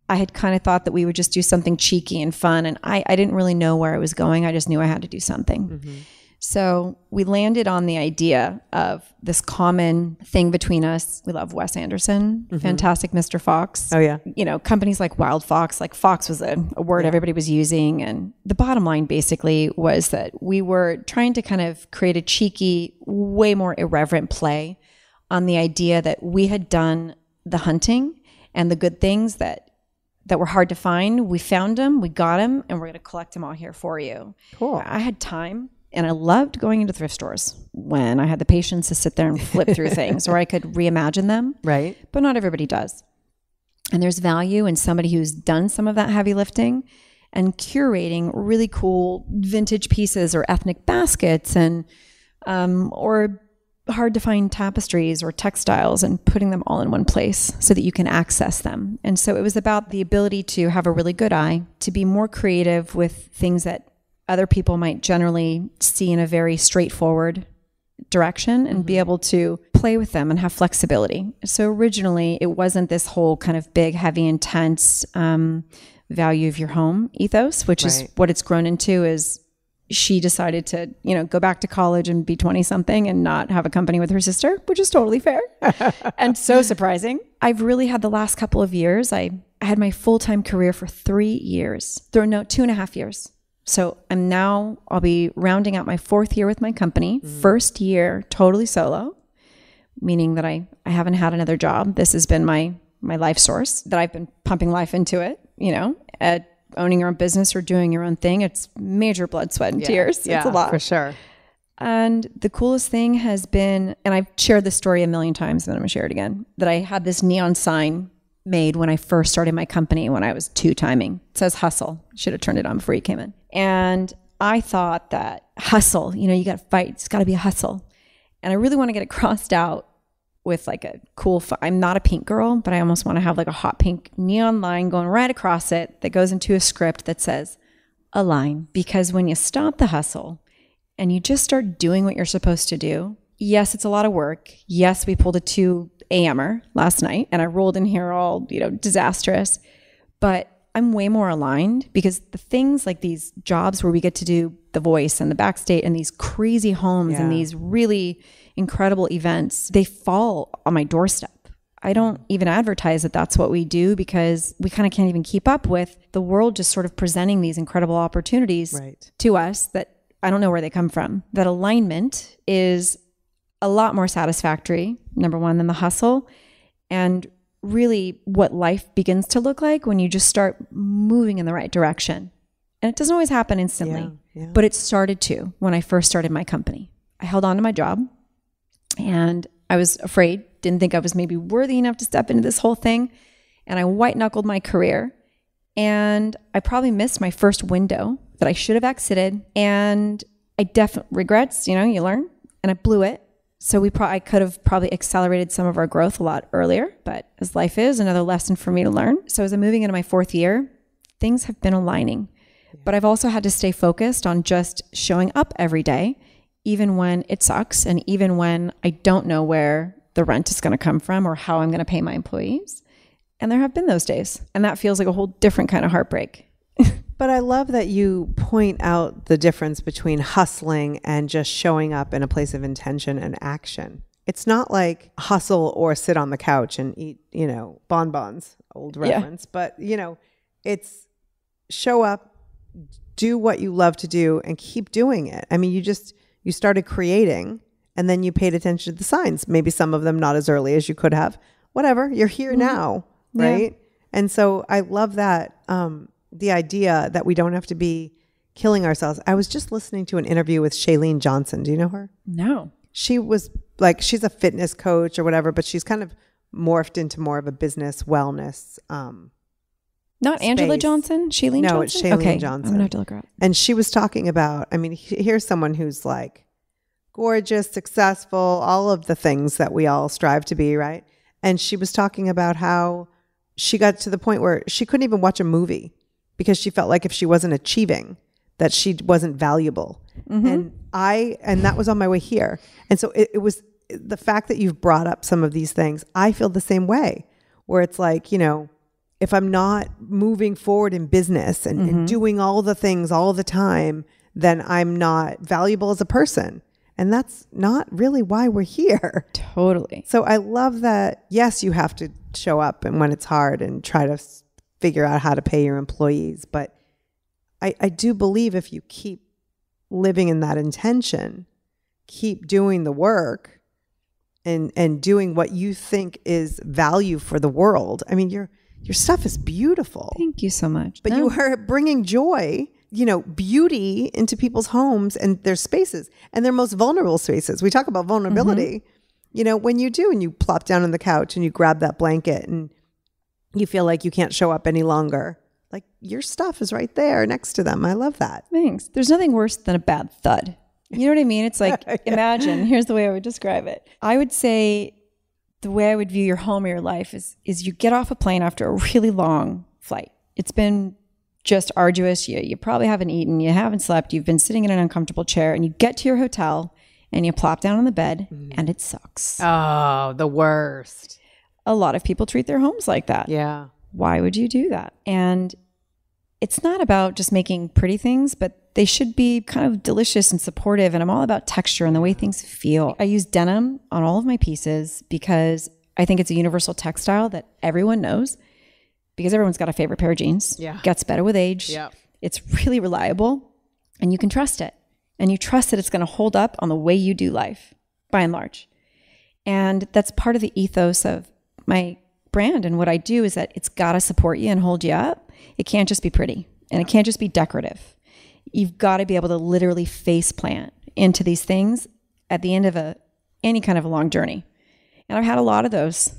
I had kind of thought that we would just do something cheeky and fun. And I didn't really know where I was going. I just knew I had to do something. So we landed on the idea of this common thing between us. We love Wes Anderson, fantastic Mr. Fox. Oh, yeah. You know, companies like Wild Fox, like Fox was a word everybody was using. And the bottom line basically was that we were trying to kind of create a cheeky, way more irreverent play on the idea that we had done the hunting and the good things that were hard to find. We found them, we got them, and we're going to collect them all here for you. Cool. I had time. And I loved going into thrift stores when I had the patience to sit there and flip through things, or I could reimagine them. Right. But not everybody does. And there's value in somebody who's done some of that heavy lifting and curating really cool vintage pieces or ethnic baskets and or hard to find tapestries or textiles and putting them all in one place so that you can access them. And so it was about the ability to have a really good eye, to be more creative with things that other people might generally see in a very straightforward direction and be able to play with them and have flexibility. So originally it wasn't this whole kind of big, heavy, intense value of your home ethos, which is what it's grown into. Is she decided to, you know, go back to college and be 20 something and not have a company with her sister, which is totally fair and so surprising. I've really had the last couple of years, I had my full-time career for 3 years, 2.5 years. So I'll be rounding out my 4th year with my company. First year, totally solo, meaning that I haven't had another job. This has been my life source, that I've been pumping life into it, you know, at owning your own business or doing your own thing. It's major blood, sweat, and tears. Yeah, it's a lot. For sure. And the coolest thing has been, and I've shared this story a million times, and then I'm going to share it again, that I had this neon sign made when I first started my company when I was 2-timing. It says hustle. Should have turned it on before you came in. And I thought that hustle, you know, you got to fight. It's got to be a hustle. And I really want to get it crossed out with like a cool, I'm not a pink girl, but I almost want to have like a hot pink neon line going right across it that goes into a script that says align. Because when you stop the hustle and you just start doing what you're supposed to do, yes, it's a lot of work. Yes, we pulled a 2 a.m.er last night and I rolled in here all, you know, disastrous, but I'm way more aligned because the things like these jobs where we get to do the voice and the backstage and these crazy homes and these really incredible events, they fall on my doorstep. I don't even advertise that that's what we do because we kind of can't even keep up with the world just sort of presenting these incredible opportunities to us that I don't know where they come from. That alignment is a lot more satisfactory, number one, than the hustle. And really what life begins to look like when you just start moving in the right direction. And it doesn't always happen instantly, but it started to when I first started my company. I held on to my job and I was afraid, didn't think I was maybe worthy enough to step into this whole thing. And I white knuckled my career. And I probably missed my first window that I should have exited. And I definitely regrets, you learn, and I blew it. So I could have probably accelerated some of our growth a lot earlier, but as life is, another lesson for me to learn. So as I'm moving into my 4th year, things have been aligning, but I've also had to stay focused on just showing up every day, even when it sucks. And even when I don't know where the rent is going to come from or how I'm going to pay my employees. And there have been those days, and that feels like a whole different kind of heartbreak. But I love that you point out the difference between hustling and just showing up in a place of intention and action. It's not like hustle or sit on the couch and eat, bonbons, old reference, but it's show up, do what you love to do and keep doing it. I mean, you started creating and then you paid attention to the signs, maybe some of them not as early as you could have, whatever, you're here now, right? Yeah. And so I love that, the idea that we don't have to be killing ourselves. I was just listening to an interview with Shailene Johnson. Do you know her? No. She was she's a fitness coach or whatever, but she's kind of morphed into more of a business wellness. Not space. Angela Johnson? Shailene Johnson? No, it's Shailene Johnson. I'm going to have to look her up. And she was talking about, here's someone who's gorgeous, successful, all of the things that we all strive to be, right? And she was talking about how she got to the point where she couldn't even watch a movie because she felt like if she wasn't achieving, that she wasn't valuable. Mm-hmm. And that was on my way here. And so it was the fact that you've brought up some of these things. I feel the same way, where it's if I'm not moving forward in business and doing all the things all the time, then I'm not valuable as a person. And that's not really why we're here. Totally. So I love that, yes, you have to show up and when it's hard and try to figure out how to pay your employees. But I do believe if you keep living in that intention, keep doing the work and doing what you think is value for the world. Your stuff is beautiful. Thank you so much. But you are bringing joy, beauty into people's homes and their spaces and their most vulnerable spaces. We talk about vulnerability, when you do and you plop down on the couch and you grab that blanket and you feel like you can't show up any longer. Your stuff is right there next to them. I love that. Thanks. There's nothing worse than a bad thud. You know what I mean? It's like, yeah. Imagine, here's the way I would describe it. I would say the way I would view your home or your life is you get off a plane after a really long flight. It's been just arduous. You probably haven't eaten, you haven't slept, you've been sitting in an uncomfortable chair, and you get to your hotel and you plop down on the bed and it sucks. Oh, the worst. A lot of people treat their homes like that. Yeah. Why would you do that? And it's not about just making pretty things, but they should be kind of delicious and supportive. And I'm all about texture and the way things feel. I use denim on all of my pieces because I think it's a universal textile that everyone knows, because everyone's got a favorite pair of jeans. Yeah. Gets better with age. Yeah. It's really reliable and you can trust it. And you trust that it's going to hold up on the way you do life, by and large. And that's part of the ethos of my brand. And what I do is that it's got to support you and hold you up. It can't just be pretty and it can't just be decorative. You've got to be able to literally face plant into these things at the end of any kind of a long journey. And I've had a lot of those.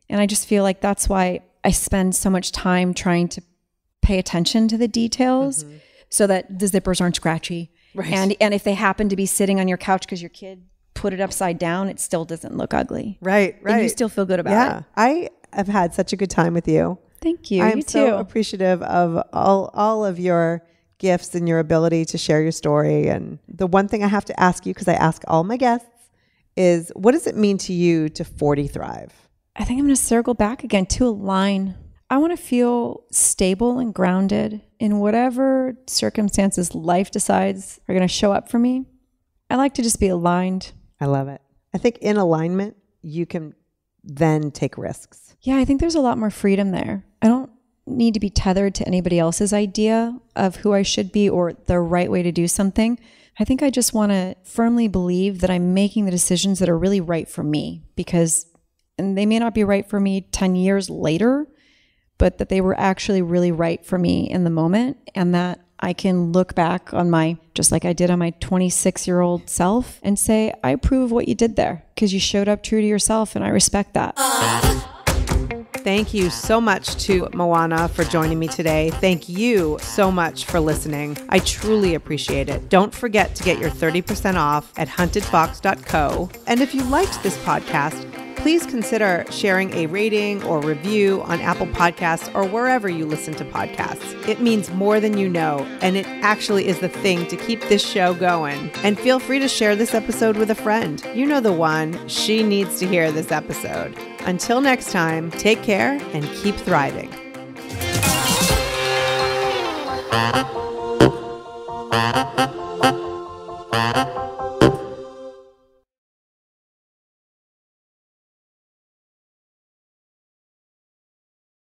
And I just feel like that's why I spend so much time trying to pay attention to the details so that the zippers aren't scratchy. Right. And if they happen to be sitting on your couch because your kid put it upside down, it still doesn't look ugly. Right. And you still feel good about it. I have had such a good time with you. Thank you. I'm you so too. appreciative of all of your gifts and your ability to share your story. And the one thing I have to ask you, because I ask all my guests, is what does it mean to you to 40 thrive? I think I'm going to circle back again to align. I want to feel stable and grounded in whatever circumstances life decides are going to show up for me. I like to just be aligned. I love it. I think in alignment, you can then take risks. Yeah, I think there's a lot more freedom there. I don't need to be tethered to anybody else's idea of who I should be or the right way to do something. I think I just want to firmly believe that I'm making the decisions that are really right for me, and they may not be right for me 10 years later, but that they were actually really right for me in the moment, and that I can look back on just like I did on my 26-year-old self and say, I approve of what you did there because you showed up true to yourself, and I respect that. Thank you so much to Moana for joining me today. Thank you so much for listening. I truly appreciate it. Don't forget to get your 30% off at huntedfox.co. And if you liked this podcast, please consider sharing a rating or review on Apple Podcasts or wherever you listen to podcasts. It means more than you know, and it actually is the thing to keep this show going. And feel free to share this episode with a friend. You know the one. She needs to hear this episode. Until next time, take care and keep thriving.